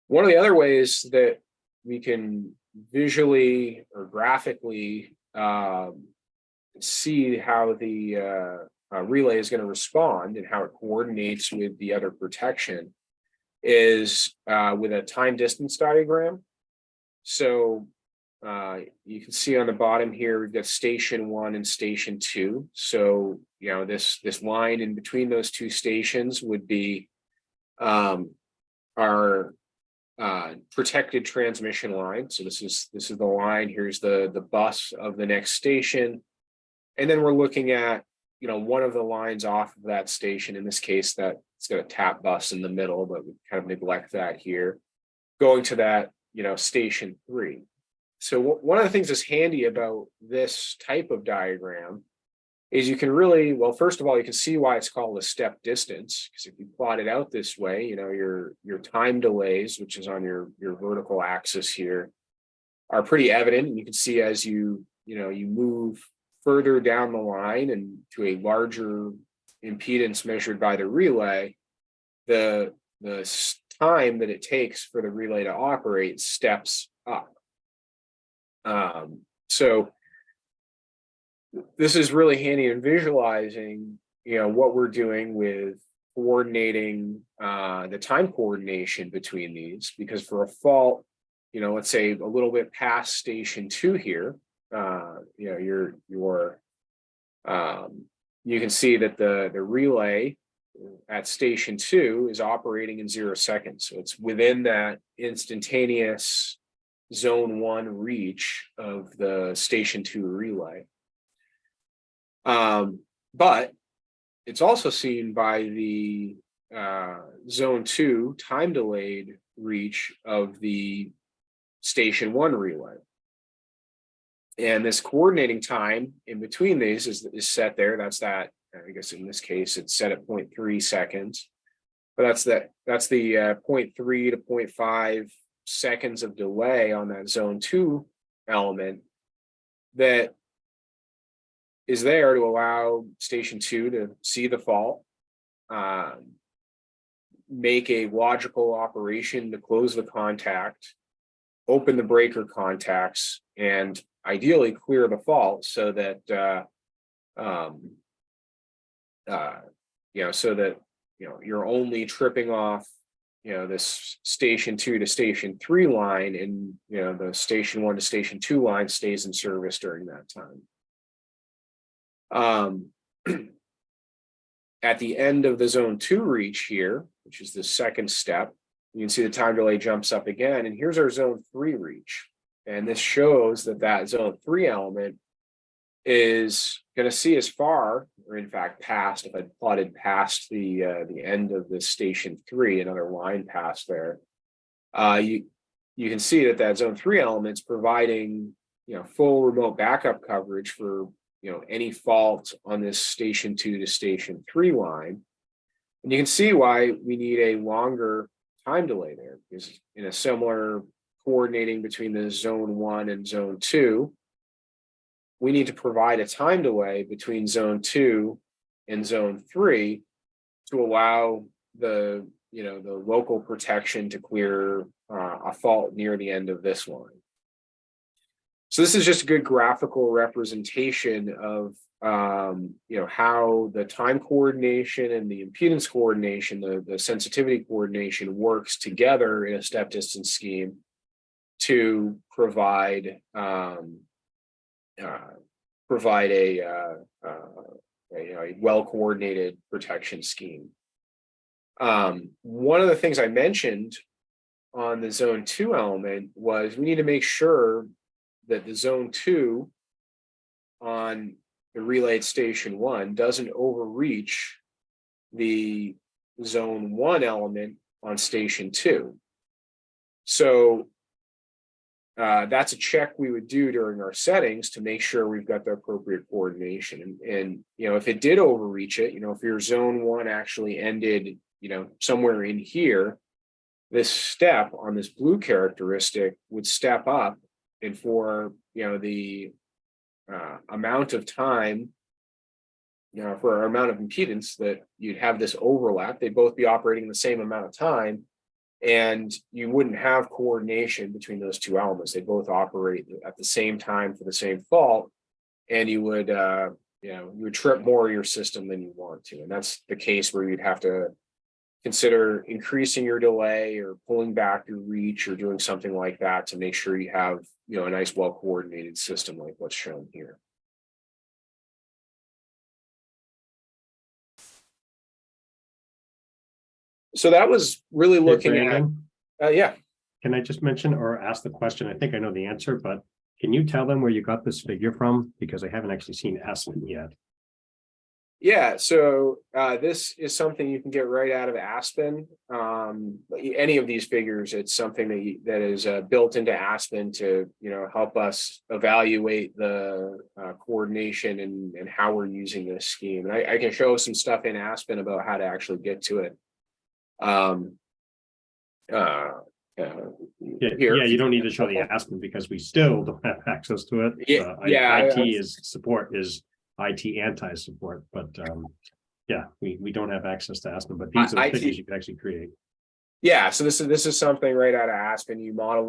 One of the other ways that we can visually or graphically see how the relay is going to respond and how it coordinates with the other protection is with a time distance diagram. So you can see on the bottom here, we've got station 1 and station 2. So, this line in between those two stations would be our protected transmission line. So this is the line. Here's the bus of the next station. And then we're looking at, one of the lines off of that station. In this case, that it's got a tap bus in the middle, but we kind of neglect that here. Going to that, station 3. So one of the things that's handy about this type of diagram is you can really, well, first of all, you can see why it's called a step distance, because if you plot it out this way, your time delays, which is on your vertical axis here, are pretty evident. And you can see as you move further down the line and to a larger impedance measured by the relay, the time that it takes for the relay to operate steps up. So this is really handy in visualizing, what we're doing with coordinating the time coordination between these, because for a fault, let's say a little bit past station 2 here, you can see that the relay at station 2 is operating in 0 seconds. So it's within that instantaneous zone 1 reach of the station 2 relay. But it's also seen by the zone 2 time delayed reach of the station 1 relay. And this coordinating time in between these is set there. That's that, I guess in this case, it's set at 0.3 seconds. But that's the 0.3 to 0.5 seconds of delay on that zone 2 element that is there to allow station 2 to see the fault, make a logical operation to close the contact, open the breaker contacts, and ideally clear the fault so that you're only tripping off this station 2 to station 3 line, and the station 1 to station 2 line stays in service during that time. At the end of the zone 2 reach here, which is the second step, you can see the time delay jumps up again, and here's our zone 3 reach. And this shows that zone 3 element is going to see as far, or in fact past, if I plotted past the end of the station 3, another line past there, you can see that zone 3 element's providing full remote backup coverage for any fault on this station 2 to station 3 line. And you can see why we need a longer time delay there, because in a similar coordinating between the zone 1 and zone 2, we need to provide a time delay between zone 2 and zone 3 to allow the local protection to clear a fault near the end of this line. So this is just a good graphical representation of how the time coordination and the impedance coordination, the sensitivity coordination works together in a step distance scheme to provide a well-coordinated protection scheme. One of the things I mentioned on the zone 2 element was we need to make sure that the zone 2 on the relayed station 1 doesn't overreach the zone 1 element on station 2. So that's a check we would do during our settings to make sure we've got the appropriate coordination. And if it did overreach it, if your zone 1 actually ended, somewhere in here, this step on this blue characteristic would step up, and for the amount of time, for our amount of impedance that you'd have this overlap, they'd both be operating the same amount of time, and you wouldn't have coordination between those two elements. They both operate at the same time for the same fault, and you would trip more of your system than you want to. And that's the case where you'd have to consider increasing your delay or pulling back your reach or doing something like that to make sure you have a nice well-coordinated system like what's shown here. So that was really looking at yeah. Can I just mention or ask the question? I think I know the answer, but can you tell them where you got this figure from? Because I haven't actually seen Aspen yet. Yeah, so this is something you can get right out of Aspen. Any of these figures, it's something that is built into Aspen to help us evaluate the coordination and how we're using this scheme. And I can show some stuff in Aspen about how to actually get to it. Yeah, you don't need to show the Aspen because we still don't have access to it. IT anti-support, but we don't have access to Aspen, but these are the figures you can actually create. Yeah, so this is something right out of Aspen. You model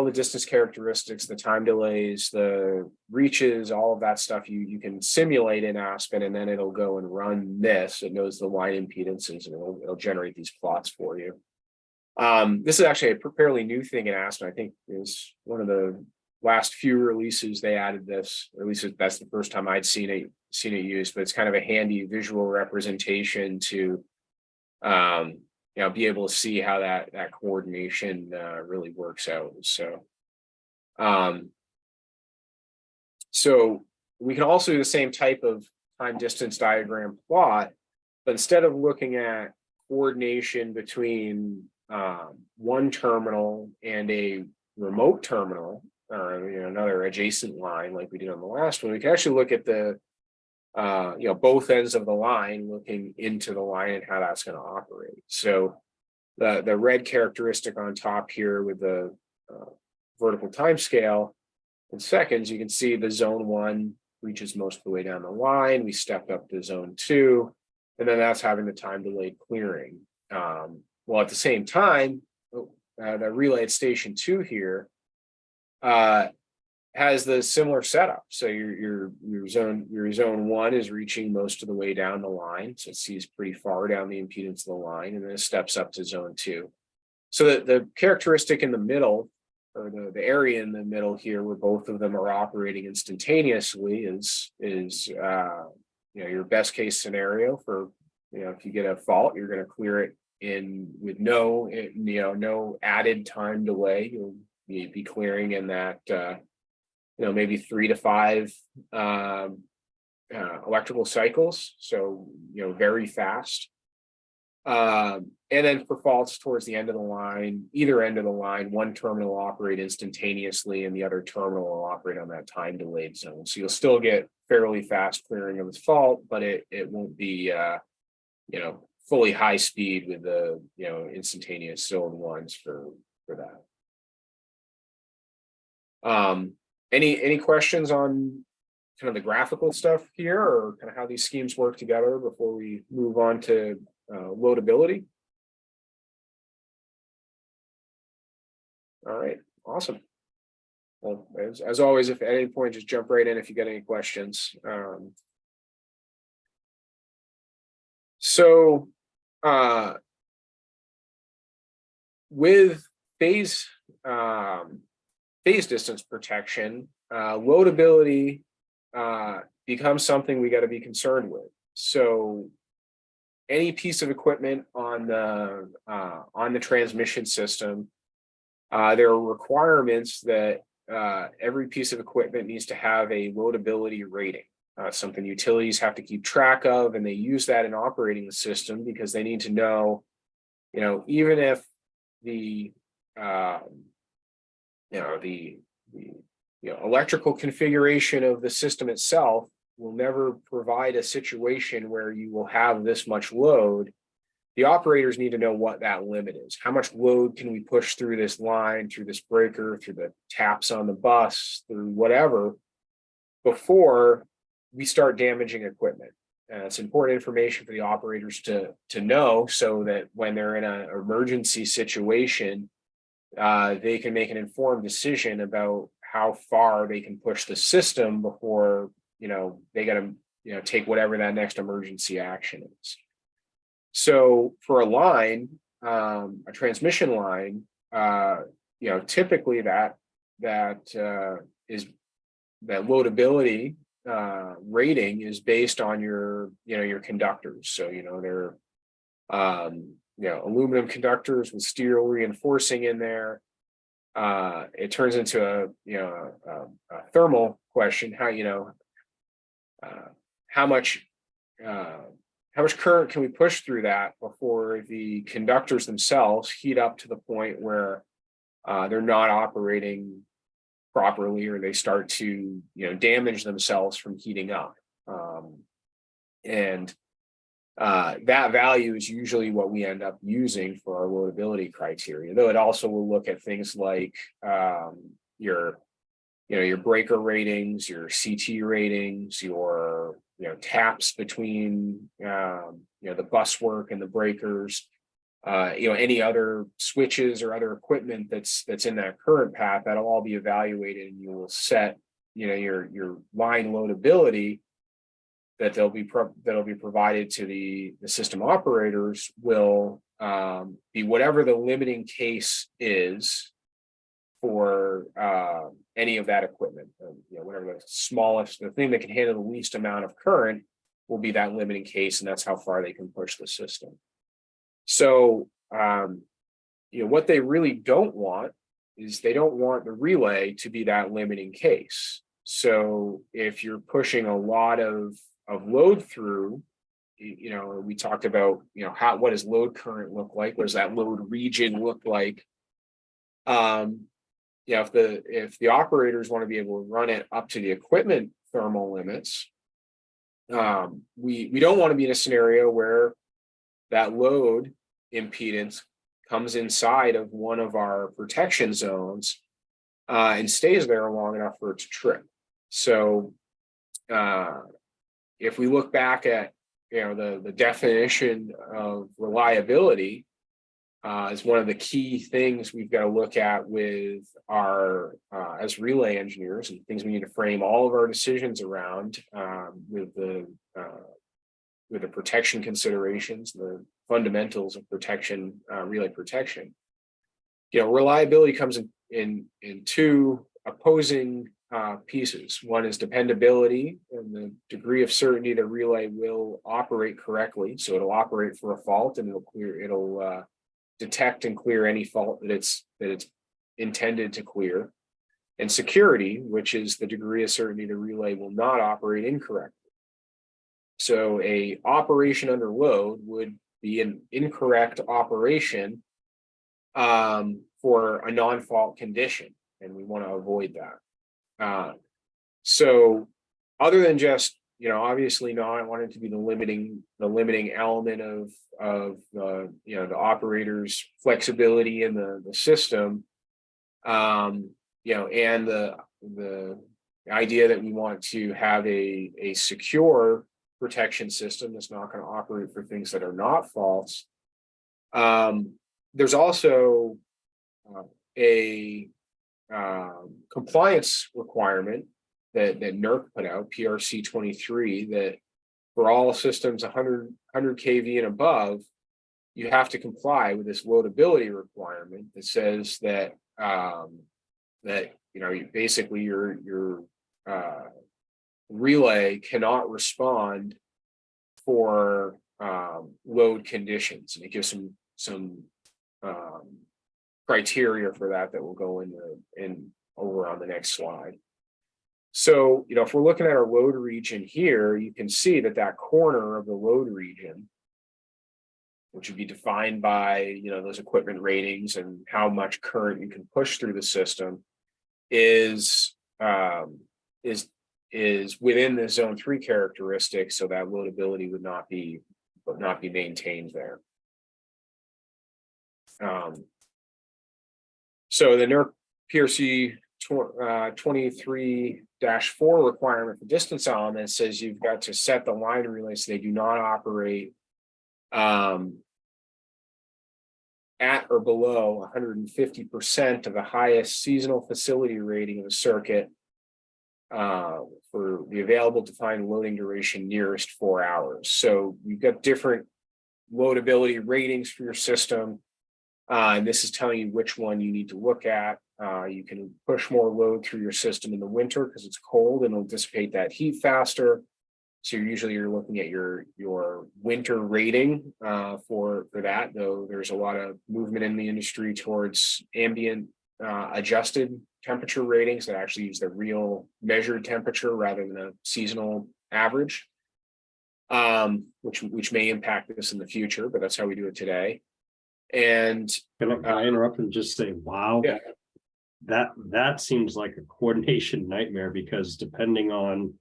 the distance characteristics, the time delays, the reaches, all of that stuff you can simulate in Aspen, and then it'll go and run this. It knows the line impedances, and it'll generate these plots for you. This is actually a fairly new thing in Aspen. I think is one of the last few releases they added this, or at least that's the first time I'd seen it used, but it's kind of a handy visual representation to be able to see how that coordination really works out. So So we can also do the same type of time distance diagram plot, but instead of looking at coordination between one terminal and a remote terminal, or another adjacent line like we did on the last one, we can actually look at the both ends of the line, looking into the line and how that's going to operate. So the red characteristic on top here with the vertical time scale in seconds, you can see the zone 1 reaches most of the way down the line. We stepped up to zone 2, and then that's having the time delayed clearing. Well, at the same time, the relay at station 2 here has the similar setup. So your zone 1 is reaching most of the way down the line, so it sees pretty far down the impedance of the line, and then it steps up to zone 2. So the characteristic in the middle, or the area in the middle here, where both of them are operating instantaneously, is your best case scenario for if you get a fault, you're going to clear it in with no added time delay. You'll be clearing in that maybe 3 to 5 electrical cycles, so very fast. And then for faults towards the end of the line, either end of the line, one terminal will operate instantaneously and the other terminal will operate on that time delayed zone. So you'll still get fairly fast clearing of this fault, but it won't be fully high speed with the instantaneous zone 1s for that. Any questions on kind of the graphical stuff here, or kind of how these schemes work together before we move on to loadability? All right, awesome. Well, as always, if at any point, just jump right in if you get any questions. With phase distance protection, loadability becomes something we got to be concerned with. So any piece of equipment on the transmission system, there are requirements that every piece of equipment needs to have a loadability rating, something utilities have to keep track of, and they use that in operating the system because they need to know, even if the electrical configuration of the system itself will never provide a situation where you will have this much load. The operators need to know what that limit is. How much load can we push through this line, through this breaker, through the taps on the bus, through whatever, before we start damaging equipment. It's important information for the operators to know, so that when they're in an emergency situation, they can make an informed decision about how far they can push the system before they got to take whatever that next emergency action is. So for a line, a transmission line, typically that loadability rating is based on your conductors. So they're aluminum conductors with steel reinforcing in there. It turns into a thermal question. How much current can we push through that before the conductors themselves heat up to the point where they're not operating properly, or they start to damage themselves from heating up? That value is usually what we end up using for our loadability criteria, though it also will look at things like your breaker ratings, your CT ratings, your taps between the bus work and the breakers, any other switches or other equipment that's in that current path. That'll all be evaluated, and you will set your line loadability that'll be provided to the system operators will be whatever the limiting case is for any of that equipment. Whatever the smallest, the thing that can handle the least amount of current will be that limiting case, and that's how far they can push the system. So what they really don't want is they don't want the relay to be that limiting case. So if you're pushing a lot of load through, we talked about, what does load current look like? What does that load region look like? If the operators want to be able to run it up to the equipment thermal limits, we don't want to be in a scenario where that load impedance comes inside of one of our protection zones and stays there long enough for it to trip. So if we look back at the definition of reliability, is one of the key things we've got to look at with our as relay engineers, and things we need to frame all of our decisions around with the protection considerations, the fundamentals of protection, relay protection. Reliability comes in two opposing pieces. One is dependability and the degree of certainty the relay will operate correctly. So it'll operate for a fault, and it'll detect and clear any fault that it's intended to clear. And security, which is the degree of certainty the relay will not operate incorrectly. So a operation under load would be an incorrect operation for a non-fault condition, and we want to avoid that. So other than just, obviously not wanting to be the limiting element of the operator's flexibility in the system, and the idea that we want to have a secure protection system that's not going to operate for things that are not faults. There's also a compliance requirement that NERC put out, PRC23, that for all systems 100 kV and above, you have to comply with this loadability requirement that says that basically your relay cannot respond for load conditions, and it gives some criteria for that will go in over on the next slide. So, if we're looking at our load region here, you can see that corner of the load region, which would be defined by, those equipment ratings and how much current you can push through the system, is within the zone 3 characteristic, so that loadability would not be maintained there. So the NERC PRC 23-4 requirement for distance elements says you've got to set the line relays so they do not operate at or below 150% of the highest seasonal facility rating of the circuit for the available defined loading duration nearest 4 hours. So you've got different loadability ratings for your system, and this is telling you which one you need to look at. You can push more load through your system in the winter because it's cold and it'll dissipate that heat faster. So you're looking at your winter rating for that, though there's a lot of movement in the industry towards ambient adjusted temperature ratings that actually use the real measured temperature rather than a seasonal average, which may impact this in the future, but that's how we do it today. And can I interrupt and just say, wow, yeah. That seems like a coordination nightmare, because depending on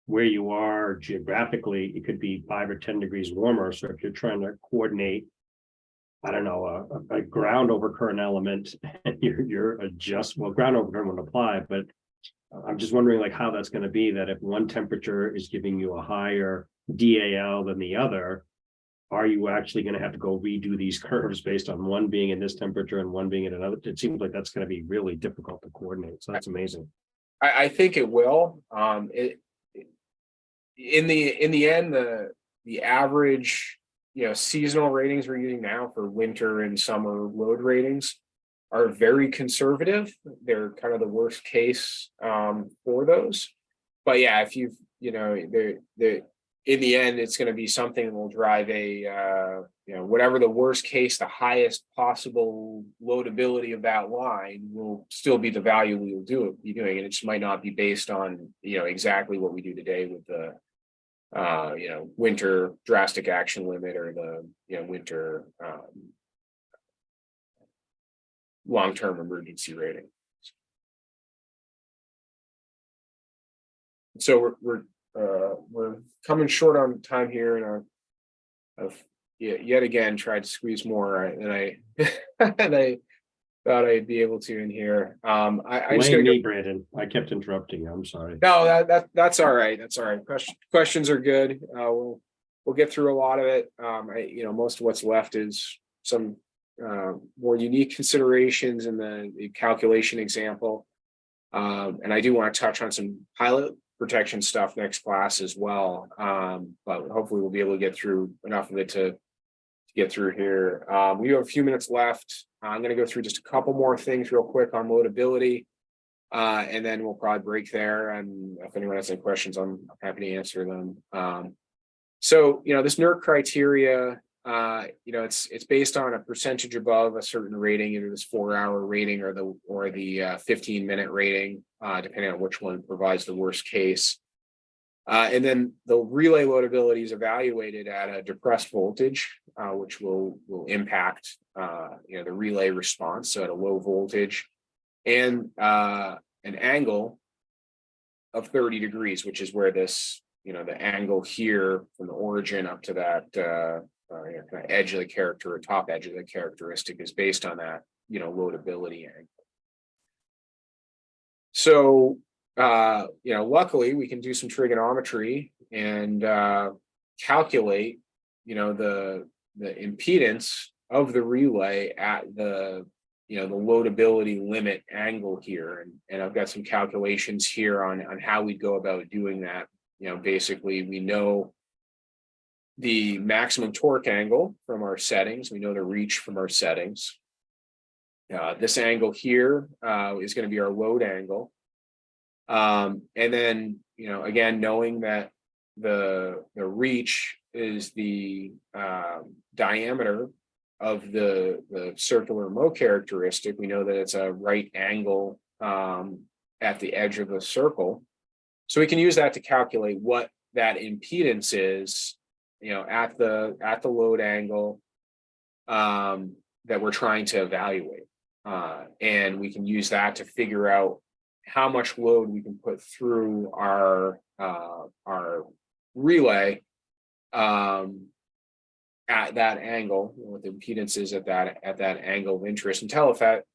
where you are geographically, it could be 5 or 10 degrees warmer. So if you're trying to coordinate, I don't know, a ground over current element, and you're ground over current would apply, but I'm just wondering like how that's going to be, that if one temperature is giving you a higher DAL than the other, are you actually going to have to go redo these curves based on one being in this temperature and one being in another? It seems like that's going to be really difficult to coordinate. So that's amazing. I think it will. In the end, the average, seasonal ratings we're using now for winter and summer load ratings are very conservative. They're kind of the worst case for those. But yeah, if you've, in the end, it's going to be something that will drive a, whatever the worst case, the highest possible loadability of that line will still be the value we will be doing. And it just might not be based on, exactly what we do today with the, winter drastic action limit or the, winter long-term emergency rating. So we're coming short on time here, and I've yet again tried to squeeze more than I and I thought I'd be able to in here. I just Blame gotta me, go. Brandon. I kept interrupting you. I'm sorry. No, that's all right. That's all right. Questions are good. We'll get through a lot of it. Most of what's left is some more unique considerations in the calculation example. And I do want to touch on some pilot protection stuff next class as well. But hopefully we'll be able to get through enough of it to get through here. We have a few minutes left. I'm going to go through just a couple more things real quick on loadability. And then we'll probably break there. And if anyone has any questions, I'm happy to answer them. So, this NERC criteria, it's based on a percentage above a certain rating, either this 4-hour rating or the 15-minute rating, depending on which one provides the worst case. And then the relay loadability is evaluated at a depressed voltage, which will impact the relay response. So at a low voltage, and an angle of 30 degrees, which is where this, the angle here from the origin up to that kind of edge of the character or top edge of the characteristic is based on that, loadability angle. So, luckily we can do some trigonometry and calculate, the impedance of the relay at the, the loadability limit angle here. And I've got some calculations here on how we go about doing that. Basically we know the maximum torque angle from our settings. We know the reach from our settings. This angle here is going to be our load angle. And then, again, knowing that the reach is the diameter of the circular Mo characteristic, we know that it's a right angle at the edge of the circle. So we can use that to calculate what that impedance is, at the load angle that we're trying to evaluate. And we can use that to figure out how much load we can put through our relay at that angle, what the impedance is at that angle of interest, and tell if that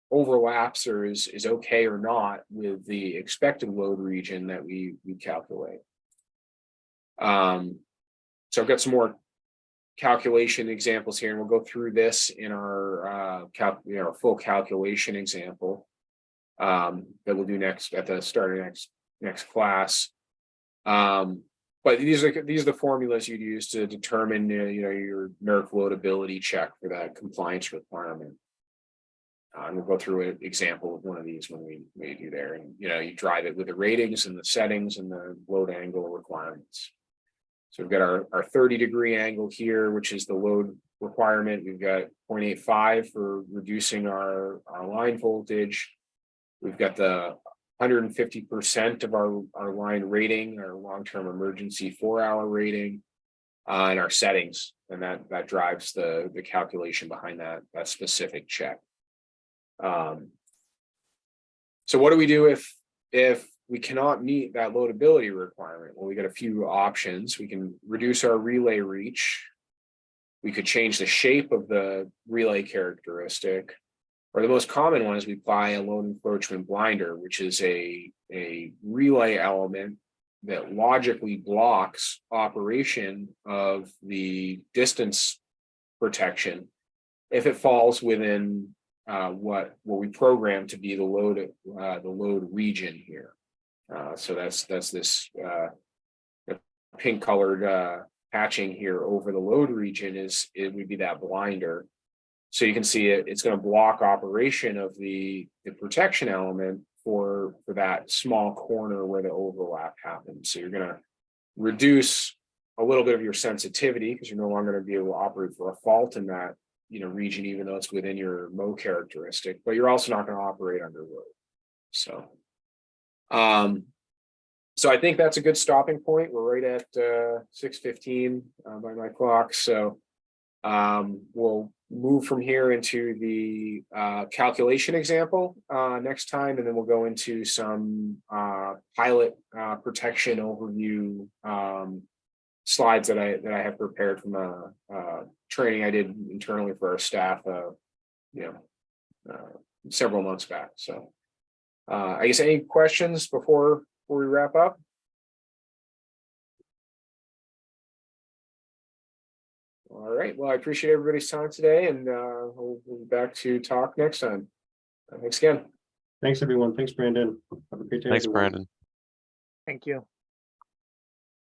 overlaps or is okay or not with the expected load region that we calculate. So I've got some more calculation examples here, and we'll go through this in our full calculation example that we'll do next at the start of next class. But these are the formulas you'd use to determine your NERC loadability check for that compliance requirement. And we'll go through an example of one of these when we do there, and you drive it with the ratings and the settings and the load angle requirements. So we've got our 30-degree angle here, which is the load requirement. We've got 0.85 for reducing our line voltage. We've got the 150% of our line rating, our long-term emergency 4-hour rating, and our settings, and that drives the calculation behind that specific check. So what do we do if we cannot meet that loadability requirement? Well, we got a few options. We can reduce our relay reach. We could change the shape of the relay characteristic, or the most common one is we apply a load encroachment blinder, which is a relay element that logically blocks operation of the distance protection if it falls within what we program to be the load region here. So that's this pink colored hatching here over the load region it would be that blinder. So you can see it's going to block operation of the protection element for that small corner where the overlap happens. So you're going to reduce a little bit of your sensitivity, because you're no longer going to be able to operate for a fault in that, region, even though it's within your Mo characteristic, but you're also not going to operate under load. So, so I think that's a good stopping point. We're right at 6:15 by my clock. So we'll move from here into the calculation example next time, and then we'll go into some pilot protection overview slides that I have prepared from a training I did internally for our staff, several months back. So I guess any questions before we wrap up? All right. Well, I appreciate everybody's time today, and we'll be back to talk next time. Thanks again. Thanks, everyone. Thanks, Brandon. Have a great day. Thanks, everyone. Brandon. Thank you.